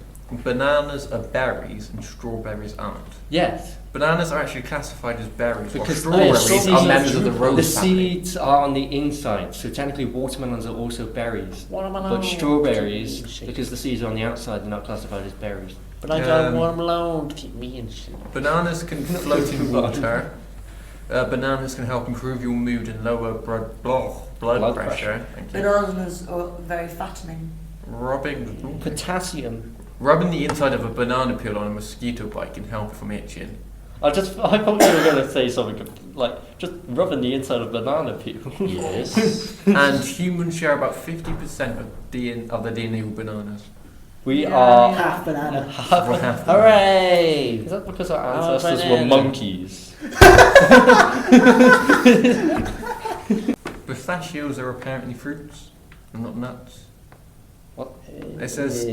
bananas are berries and strawberries aren't. Yes, Bananas are actually classified as berries, because while strawberries are members of the the rose family. seeds are on the inside, so technically watermelons are also berries. But strawberries, because the seeds are on the outside, they're not classified as berries. But I don't want them alone to keep me in shit. Bananas can float in water. Bananas can help improve your mood and lower blood pressure. Thank you. Bananas are very fattening. Potassium. Rubbing the inside of a banana peel on a mosquito bite can help from itching. I thought you were going to say something like just rubbing the inside of banana peel. Yes. And humans share about 50% of the DNA with bananas. We Yeah, are. Half banana. We're half Hooray! Is that because our Oh, ancestors were banana. monkeys? Pistachios are apparently fruits and not nuts. It says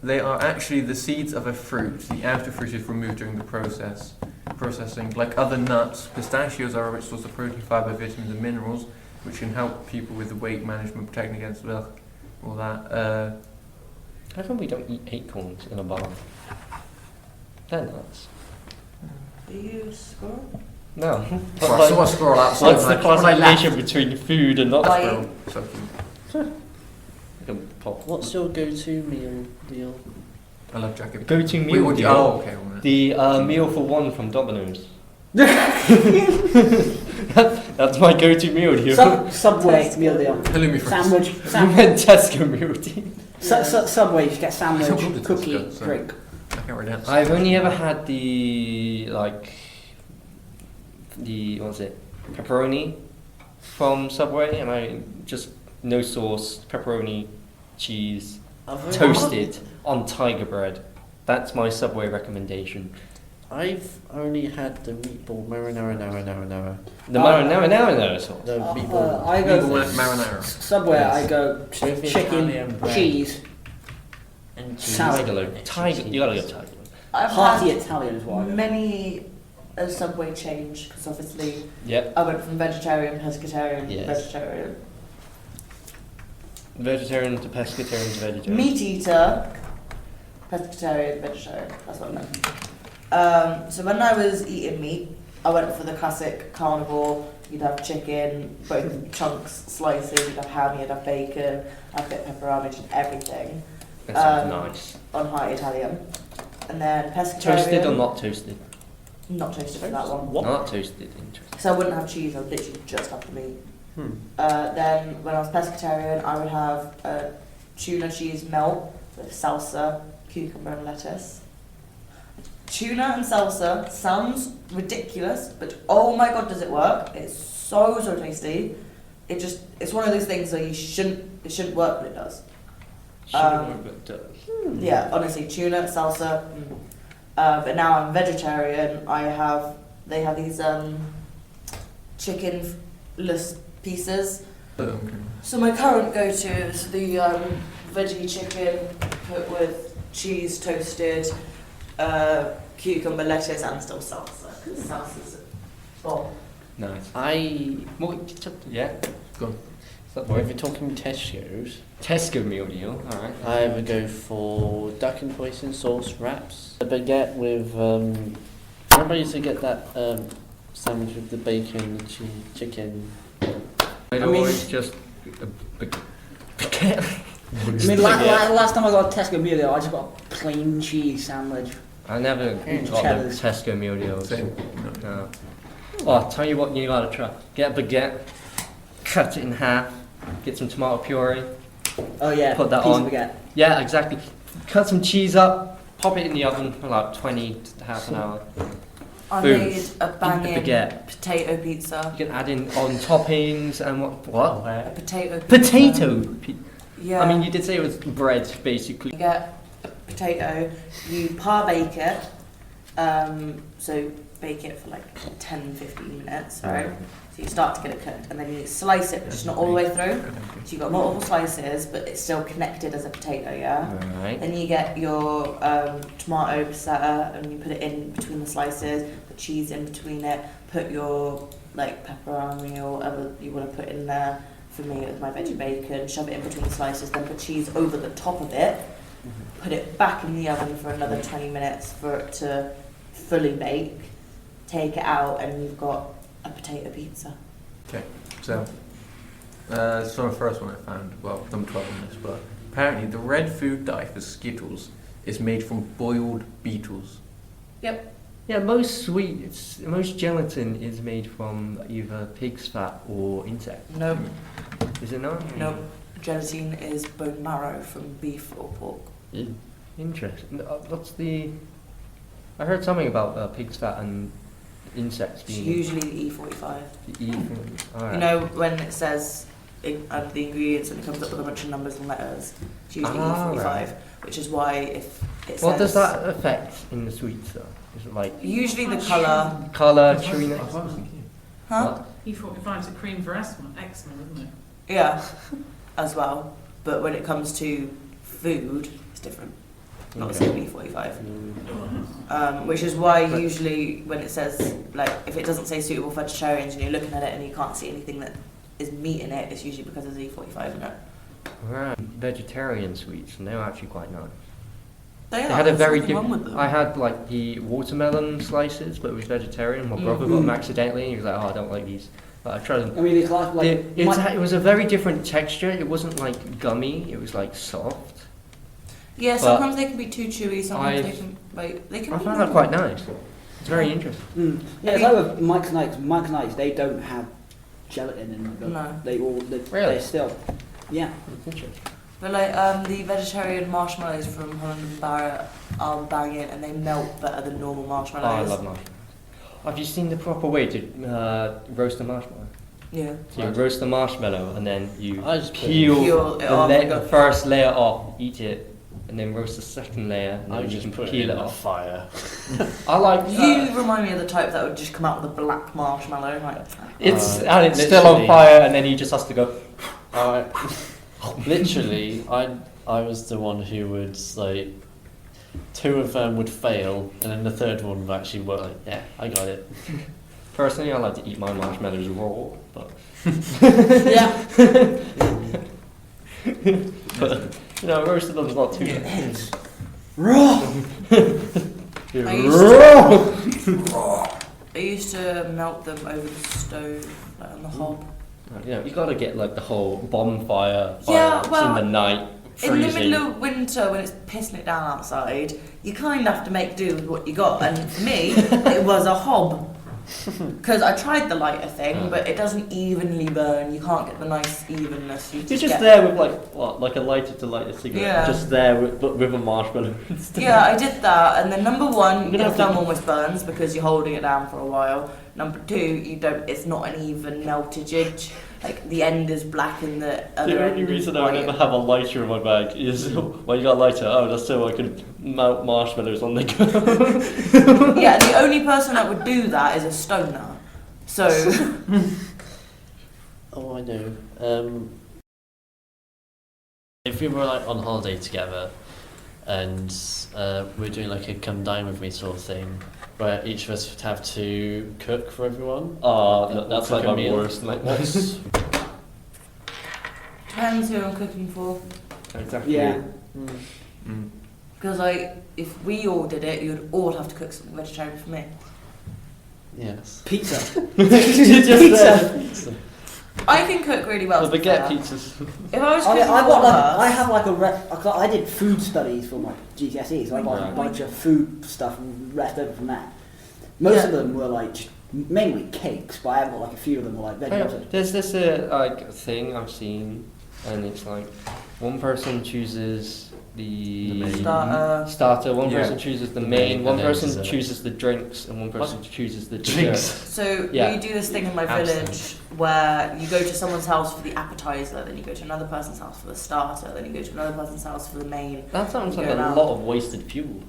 they are actually the seeds of a fruit. The outer fruit is removed during the processing. Like other nuts, pistachios are a rich source of protein, fiber, vitamins, and minerals, which can help people with weight management, protecting against all that. How come we don't eat acorns in a bar? They're nuts. Are you a squirrel? No. So I scroll outside. What's the classification between food and not Like- squirrel? So Pop. What's your go-to meal, Neil? I love jacket. Go-to meal deal. Oh, okay. Well, The meal for one from Domino's. That's my go-to meal deal. Subway meal deal. Hello, me friends. Sandwich. You Sandwich. meant Tesco meal deal. Subway. You just get I don't sandwich, go to cookie, Tesco, so- drink. I can't read that. I've only ever had what's it, pepperoni from Subway, and I just no sauce, pepperoni, cheese, toasted on tiger bread. That's my Subway recommendation. I've only had the meatball marinara. The marinara sauce. The meatball. I go Meatball marinara. Subway. Yes. I go With Italian chicken, bread. cheese, And cheese. Salad. You gotta go tiger. I've hearty had Italian is what I go. many a Subway change because obviously Yep. I went from vegetarian, pescatarian, Yes. vegetarian. Vegetarian to pescatarian to vegetarian. Meat eater, pescatarian, vegetarian. That's what I meant. So when I was eating meat, I went for the classic carnivore. You'd have chicken, both chunks, slices. You'd have ham, you'd have bacon, I'd get pepperoni, just everything That sounds nice. on high Italian. And then pescatarian. Toasted or not toasted? Not toasted for that one. Not toasted. Interesting. So I wouldn't have cheese. I would literally just have the meat. Hmm. Then when I was pescatarian, I would have a tuna cheese melt with salsa, cucumber and lettuce. Tuna and salsa sounds ridiculous, but oh my god, does it work? It's so tasty. It's one of those things that it shouldn't work, but it does. Yeah, honestly, tuna, salsa. But now I'm vegetarian. They have these chickenless pieces. So my current go-to is the veggie chicken put with cheese, toasted, cucumber, lettuce, and still salsa. Because salsa's bomb. Nice. Yeah. Go on. Well, if you're talking Tesco's, Tesco meal deal. All right. I would go for duck and hoisin sauce wraps. A baguette with, remember I used to get that sandwich with the bacon, the chicken. I'd I mean- always just baguette. I mean, last time I got a Tesco meal deal, I just got a plain cheese sandwich. I never got the Cheddars. Tesco meal deals. Same. No. Oh, I'll tell you what you gotta try. Get a baguette, cut it in half, get some tomato puree. Oh yeah, Put that piece on. of baguette. Yeah, exactly. Cut some cheese up, pop it in the oven for like 20 to half an hour. I Boom. made a banging baguette. potato pizza. You can add in on toppings and what? A potato pizza. Potato. Yeah. I mean, you did say it was bread, basically. You get a potato, you par bake it, so bake it for like 10-15 minutes, right? So you start to get it cooked, and then you slice it, but just not all the way through. So you've got multiple slices, but it's still connected as a potato, yeah? Right. Then you get your tomato passata, and you put it in between the slices, put cheese in between it, put your like pepperoni or whatever you want to put in there. For me, it was my veggie bacon, shove it in between the slices, then put cheese over the top of it, put it back in the oven for another 20 minutes for it to fully bake, take it out, and you've got a potato pizza. Okay, so it's not the first one I found. Well, number 12 on this, but apparently the red food dye for Skittles is made from boiled beetles. Yep. Yeah, most gelatin is made from either pig's fat or insect. Nope. Is it not? Nope. Gelatin is bone marrow from beef or pork. Interesting. What's the I heard something about pig's fat and insects It's being usually the E45. the Alright. You know when it says under the ingredients and it comes up with a bunch of numbers and letters, it's usually E45, right. which is why if it What says... does that affect in the sweets though? Is it like Usually the colour... colour, I was chewiness? thinking. Huh? E45 is a cream for eczema, isn't it? Yeah, as well. But when it comes to food, it's different. Not the Okay. same E45. Which is why usually when it says, like, if it doesn't say suitable for vegetarians and you're looking at it and you can't see anything that is meat in it, it's usually because there's E45 in it. Right. Vegetarian sweets, and they're actually quite nice. They They are, had a there's very nothing wrong different. with them. I had like the watermelon slices, but it was vegetarian. My brother got them accidentally. And he was like, "Oh, I don't like these." But I tried them. I mean, it's like It was a very different texture. It wasn't like gummy. It was like soft. Yeah, but sometimes they can be too chewy, sometimes I've- they can, like, they can I be found that quite nice. It's very interesting. Yeah, it's like with Mike's Nights. Mike's Nights, they don't have gelatin in them. No. Really? They're still. Yeah. It's interesting. But like the vegetarian marshmallows from Holland and Barrett are banging and they melt better than normal Oh, marshmallows. I love marshmallows. Have you seen the proper way to roast a marshmallow? Yeah. So you roast the marshmallow and then you I just peel Peel it the, off and the go- first layer off, eat it, and then roast the second layer, and I then you just can put it peel in it the off. fire. I like You remind me of the type that would just come out with a black marshmallow. Like, It's Uh, and it's still on literally. fire, and then he just has to go. Literally, I was the one who would like. Two of them would fail, and then the third one would actually work. Like, yeah, I got it. Personally, I like to eat my marshmallows raw, but yeah. but you know, roasted them's not too bad. Raw. I used to melt them over the stove, like on the hob. You know, you gotta get like the whole bonfire Yeah, fire well, in the night, In the freezing. middle of winter, when it's pissing it down outside, you kind of have to make do with what you got. And for me, it was a hob. Because I tried the lighter thing, but it doesn't evenly burn. You can't get the nice evenness. You You're just just get... there with like what, like a lighter to light a cigarette. Yeah. Just there with a marshmallow. Yeah, I did that, and then number one, You're gonna your have to- thumb almost burns because you're holding it down for a while. Number two, you don't. It's not an even meltage. Like the end is black and the other The end only is reason I white. never have a lighter in my bag is well, you got a lighter. Oh, that's so I can melt marshmallows on the go. Yeah, the only person that would do that is a stoner. So Oh, I know. If we were like on holiday together, and we're doing like a come dine with me sort of thing, where each of us would have to cook for everyone. That's Cook like a my meal. worst nightmare. depends who I'm cooking for. Exactly. Yeah. Because like, if we all did it, you'd all have to cook something vegetarian for me. Yes. Pizza. Pizza. I can cook really well. The to be baguette fair. pizzas. If I was I, cooking I for got like us, I have like I did food studies for my GCSEs, so I got Right. a bunch of food stuff left over from that. Most of them were like mainly cakes, but I have got like a few of them were like vegetables. There's this like thing I've seen, and it's like one person chooses the starter, one Yeah. person chooses the The main, main, one and then person dessert. chooses the drinks, and one person chooses the Drinks. dessert. So Yeah. we do this thing in my Absent. village where you go to someone's house for the appetizer, then you go to another person's house for the starter, then you go to another person's house for the main. That sounds like Go a around. lot of wasted fuel.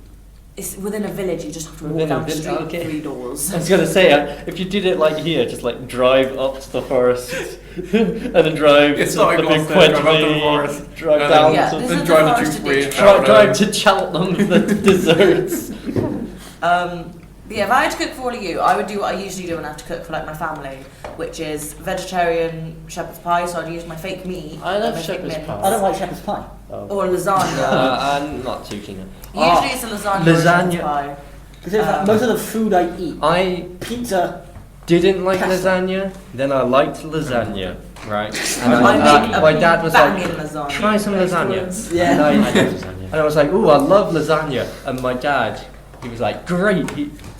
It's within a village. You just have to walk Within a down the village, street okay. 3 doors. I was gonna say, if you did it like here, just like drive up to the forest, and then drive It's to not the like big Gloucester, drive up to the Quedley, forest, drive and down Yeah, to this then is drive the the forest Jubilee edition. drive to Cheltenham for the desserts. But yeah, if I had to cook for all of you, I would do what I usually do when I have to cook for like my family, which is vegetarian shepherd's pie. So I'd use my fake meat. I love my fake shepherd's mince, pie. I don't like shepherd's pie. Oh. Or lasagna. I'm not too keen. Usually it's a lasagna. Or a lasagna. shepherd's pie. Because most of the food I eat, I pizza. didn't like Pasta. lasagna, then I liked lasagna, right? And I make a my dad was like, banging lasagna. try some lasagna. Yeah. And I I, love lasagna. and I was like, ooh, I love lasagna. And my dad, he was like, great,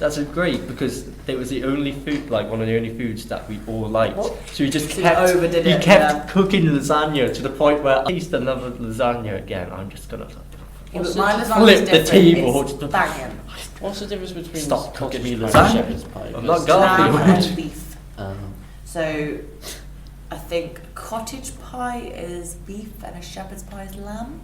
that's great, because it was the only food, like one of the only foods that we all liked. So he just So he kept, overdid he it, kept yeah. cooking lasagna to the point where I taste another lasagna again. I'm just gonna Yeah, but my lasagna flip is the different. table. It's banging. What's the difference between Stop cottage cooking me pie and lasagna. shepherd's pie? I'm not Lamb Garfield. and beef. So, I think cottage pie is beef and a shepherd's pie is lamb.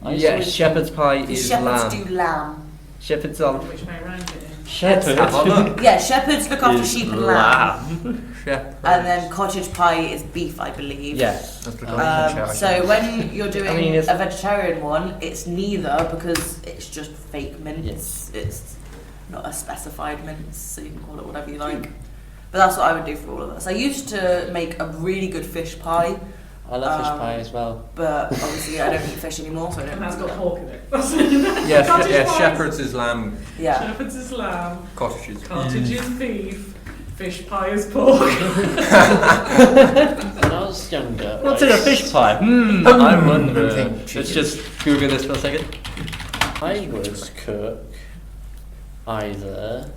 Yeah, shepherd's pie is Shepherds lamb. do lamb. Shepherd's on. Which way around it is? Shepherd Have a look. Yeah, shepherds look after is sheep and lamb. lamb. Shepherd. And then cottage pie is beef, I believe. Yes. Let's look at the So when you're doing I mean, it's- a vegetarian one, it's neither because it's just fake mince. Yes. It's not a specified mince, so you can call it whatever you like. But that's what I would do for all of us. I used to make a really good fish pie, I love fish pie as well. but obviously I don't eat fish anymore, so I don't. And that's do got that. pork in it. Yeah, Cottage pie. shepherd's is lamb, Yeah. Shepherd's is lamb, cottages. cottage is beef, fish pie is pork. When I was younger, What's I in a fish pie? I wonder. think Let's chicken. just Google this for a second. I would cook either.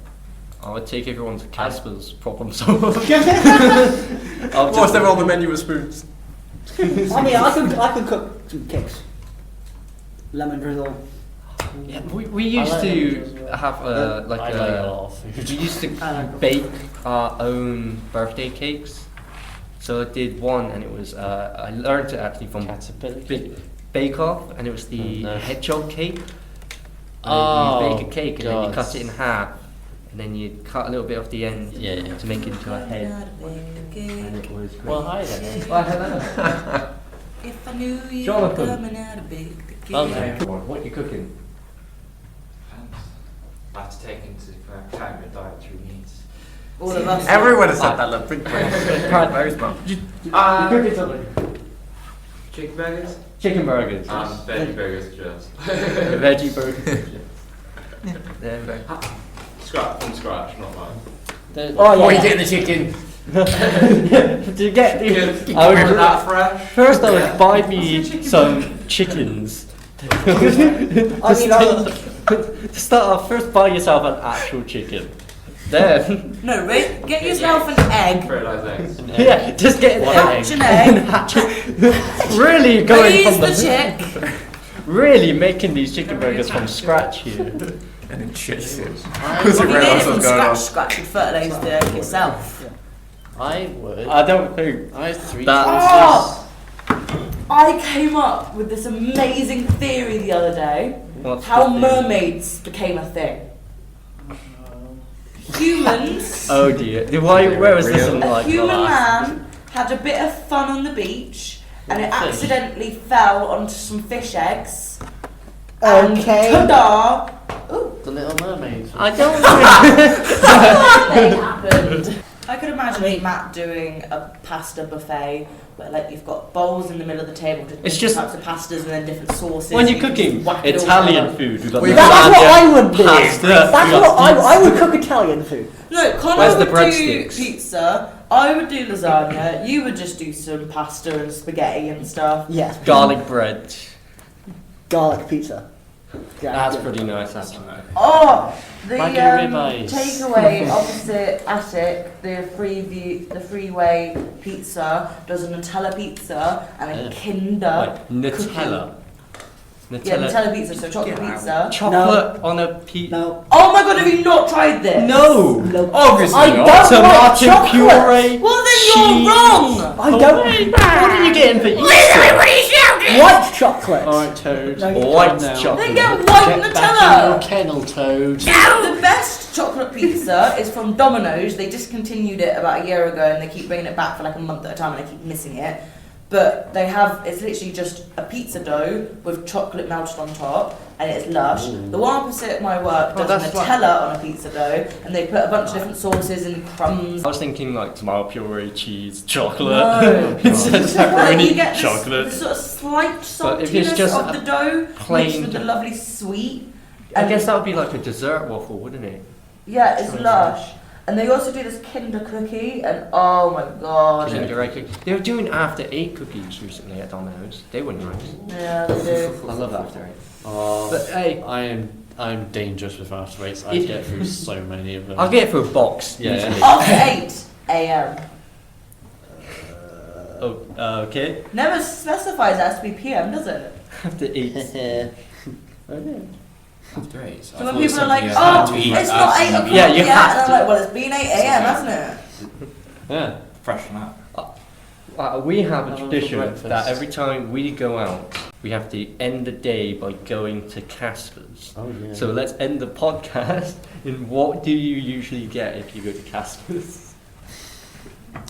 I would take everyone to Casper's problem solver. What's there on the menu with spoons? I mean, I could cook some cakes. Lemon drizzle. Yeah, we used I like to it as well. have I like a lot of we food. used to I like bake our own birthday cakes. So I did one, and it was I learned it actually from Caterpillar. Bake Off, and it was the No. hedgehog cake. Oh, You bake a cake and then you God. cut it in half, and then you cut a little bit off the end Yeah. to make it into a head, and it was great. Well, hi then. Well, hello. If I knew you were Jonathan. coming out of big Okay. What are you cooking? I have to take into account your dietary needs. All of us. Everyone has said that, look, big brain. Very smart. You cooking something? Chicken burgers? Chicken burgers. Veggie burgers just. Veggie burgers. There we go. From scratch, not mine. Oh Oh, yeah. you getting the chicken? To get Keep I would that fresh. first I would buy me some chickens. I mean, To start off, first buy yourself an actual chicken. Then, No, Rick, get yourself an egg. Fertilized eggs. yeah, just get an One egg. Hatch an egg. Really going Raise from the chick. really making these chicken burgers from scratch here. And then chase it. If you made it from scratch, you'd fertilise the egg yourself. I would. I don't think I have three That's- choices. I came up with this amazing theory the other day. what's How the thing? mermaids became a thing. Humans, Oh dear. Where was this in a like the human last? man had a bit of fun on the beach and it Fish. accidentally fell onto some fish eggs. And Okay. ta-da! Ooh, The Little Mermaid. I don't it happened. I could imagine Matt doing a pasta buffet where like you've got bowls in the middle of the table with It's different just- types of pastas and then different sauces. When you're You can cooking just whack it all Italian together. food, we've got Well, that's what I lasagna, would do. pasta, That's we've what got I would cook Italian food. No, Connor Where's the would do breadsticks? pizza, I would do lasagna, you would just do some pasta and spaghetti and stuff. Yes. garlic bread. Garlic pizza. Yeah, That's good. pretty nice actually. Oh, the Maggie ribeyes. takeaway opposite attic, the freeway pizza does a Nutella pizza and a Yeah. Kinder. Like Nutella. Yeah, Nutella. Nutella pizza, so chocolate Yeah. pizza. Chocolate on a pizza. No. Oh my god, have you not tried this? No! No. Obviously I not. don't like Tomato chocolate. puree. Well then cheese. you're wrong! I don't. What are you getting for Easter? White chocolate. Alright, Toad. No, you White calm down. chocolate. Then get white Get back in your Nutella! kennel, Toad. The best chocolate pizza is from Domino's. They discontinued it about a year ago and they keep bringing it back for like a month at a time and I keep missing it. But they have, it's literally just a pizza dough with chocolate melted on top and it's lush. The one opposite my work Oh, does that's Nutella on a pizza dough and they put a bunch of different sauces and crumbs. I was thinking like tomato puree, cheese, chocolate. No. Instead of Well, you pepperoni, get this, chocolate. this sort of slight But if it's saltiness just of the dough plain mixed with the dough. lovely sweet. I guess that would be like a dessert waffle, wouldn't it? Yeah, it's lush. And they also do this Kinder cookie, and oh my god. Kinder Egg cookie. They were doing after 8 cookies recently at Domino's. They were nice. Yeah, they do. I love after 8. Oh, But hey, I'm dangerous with after eights. I It- get through so many of them. I'll get it for a box. Yeah. usually. After 8 a.m. Oh, okay. Never specifies it has to be p.m., does it? After 8. Okay. After 8. So I So when thought it was people are like, something you had oh, to eat it's not 8 after o'clock you Yeah, eat. you yet, have and I'm to. like, well, it's been 8 a.m., hasn't it? Yeah. Freshen up. We have a Have a tradition breakfast. that every time we go out, we have to end the day by going to Casper's. Oh yeah. So let's end the podcast in what do you usually get if you go to Casper's?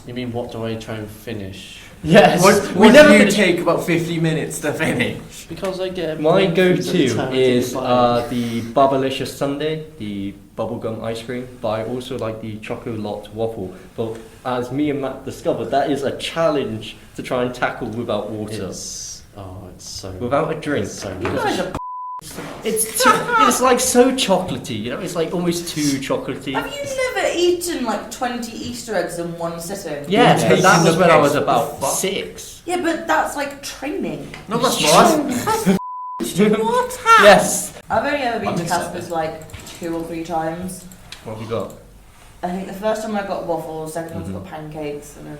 You mean what do I try and finish? Yes. What do you take about 50 minutes to finish? Because I get My breakfast at the go-to time is to buy. the Bubblicious Sundae, the bubblegum ice cream, but I also like the Chocolate waffle. But as me and Matt discovered, that is a challenge to try and tackle without water, It's so without a drink. it's so You guys are It's like so chocolatey, you know. It's like almost too chocolatey. Have you never eaten like 20 Easter eggs in one sitting? Yeah, Taking that was the when I piss. was about What the fuck? 6. Yeah, but that's like training. No, that's not. What? Yes. I've only ever been I'm to excited. Casper's like 2 or 3 times. What have you got? I think the first time I got waffles, second time I Mhm. got pancakes, and then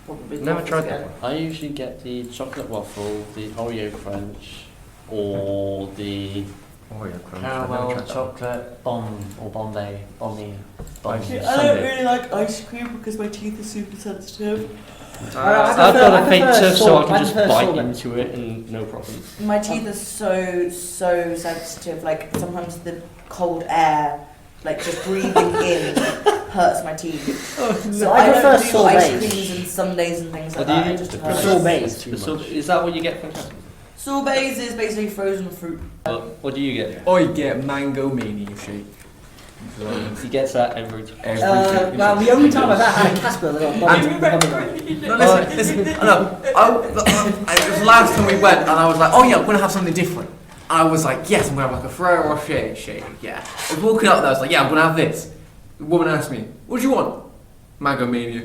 probably Never waffles tried again. that one. I usually get the chocolate waffle, the Oreo crunch, or the Oreo crunch. caramel chocolate bomb or bombay. Spicy. I don't really like ice cream because my teeth are super sensitive. I've I got a prefer fake tooth, so I salt- can I just prefer bite sorbet. into it and no problem. My teeth are so sensitive. Like sometimes the cold air, like just breathing in, hurts my teeth. So I prefer don't do ice sorbets. creams and sundaes and things like What do you that. It do? just The hurts. sorbets. Too So much. is that what you get from Casper's? Sorbets is basically frozen fruit. What do you get? I get mango mania shake. He gets that every time. Every Well, the only time I've ever had a Casper, I got bubblegum. No, listen. No, it was the last time we went, and I was like, oh yeah, I'm gonna have something different. And I was like, yes, I'm gonna have like a Ferrero Rocher shake. Yeah. I was walking up there, I was like, yeah, I'm gonna have this. The woman asked me, what do you want? Mango mania.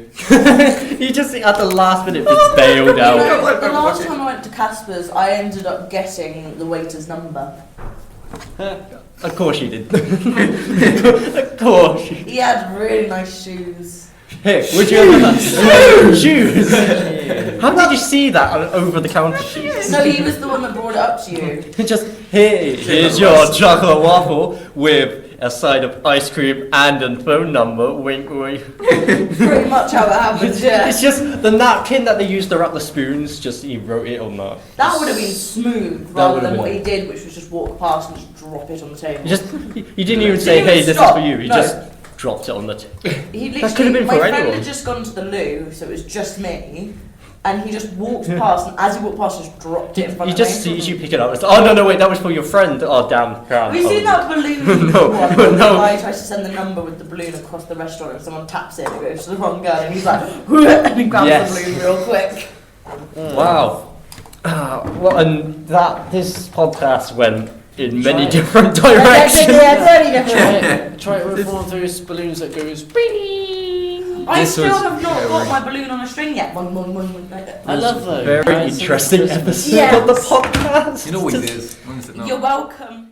You just at the last minute just bailed You out. know, the last time I went to Casper's, I ended up getting the waiter's number. Of course you did. Of course. He had really nice shoes. Hey, would you ever shoes? How did you see that on over the counter shoes? No, he was the one that brought it up to you. Just hey, here's your chocolate waffle with a side of ice cream and a phone number. Wink, wink. Pretty much how it happened, yeah. It's just the napkin that they used to wrap the spoons. Just he wrote it on that. That would have been smooth That rather would have than what been- he did, which was just walk past and just drop it on the table. He didn't even say, Didn't "Hey, even this stop. is for you." He No. just dropped it on the table. He literally, That could have been my for friend anyone. had just gone to the loo, so it was just me, and he just walked past, and as he walked past, just dropped it in front He of just me. sees you pick it up. It's, oh no, wait, that was for your friend. Oh damn. Have you seen that balloon No, one where no. the guy tries to send the number with the balloon across the restaurant and someone taps it and it goes to the wrong girl and he's like, and he grabs Yes. the balloon real quick. Wow. Well, and this podcast went in many Try it. different Yeah, directions. very different. Try it with one of those balloons that goes. I This still was have not very- got my balloon on a string yet. One, like that. I love those. Very Right, so interesting Christmas. episode Yes. of the podcast. You know what it is. When is it now? You're welcome.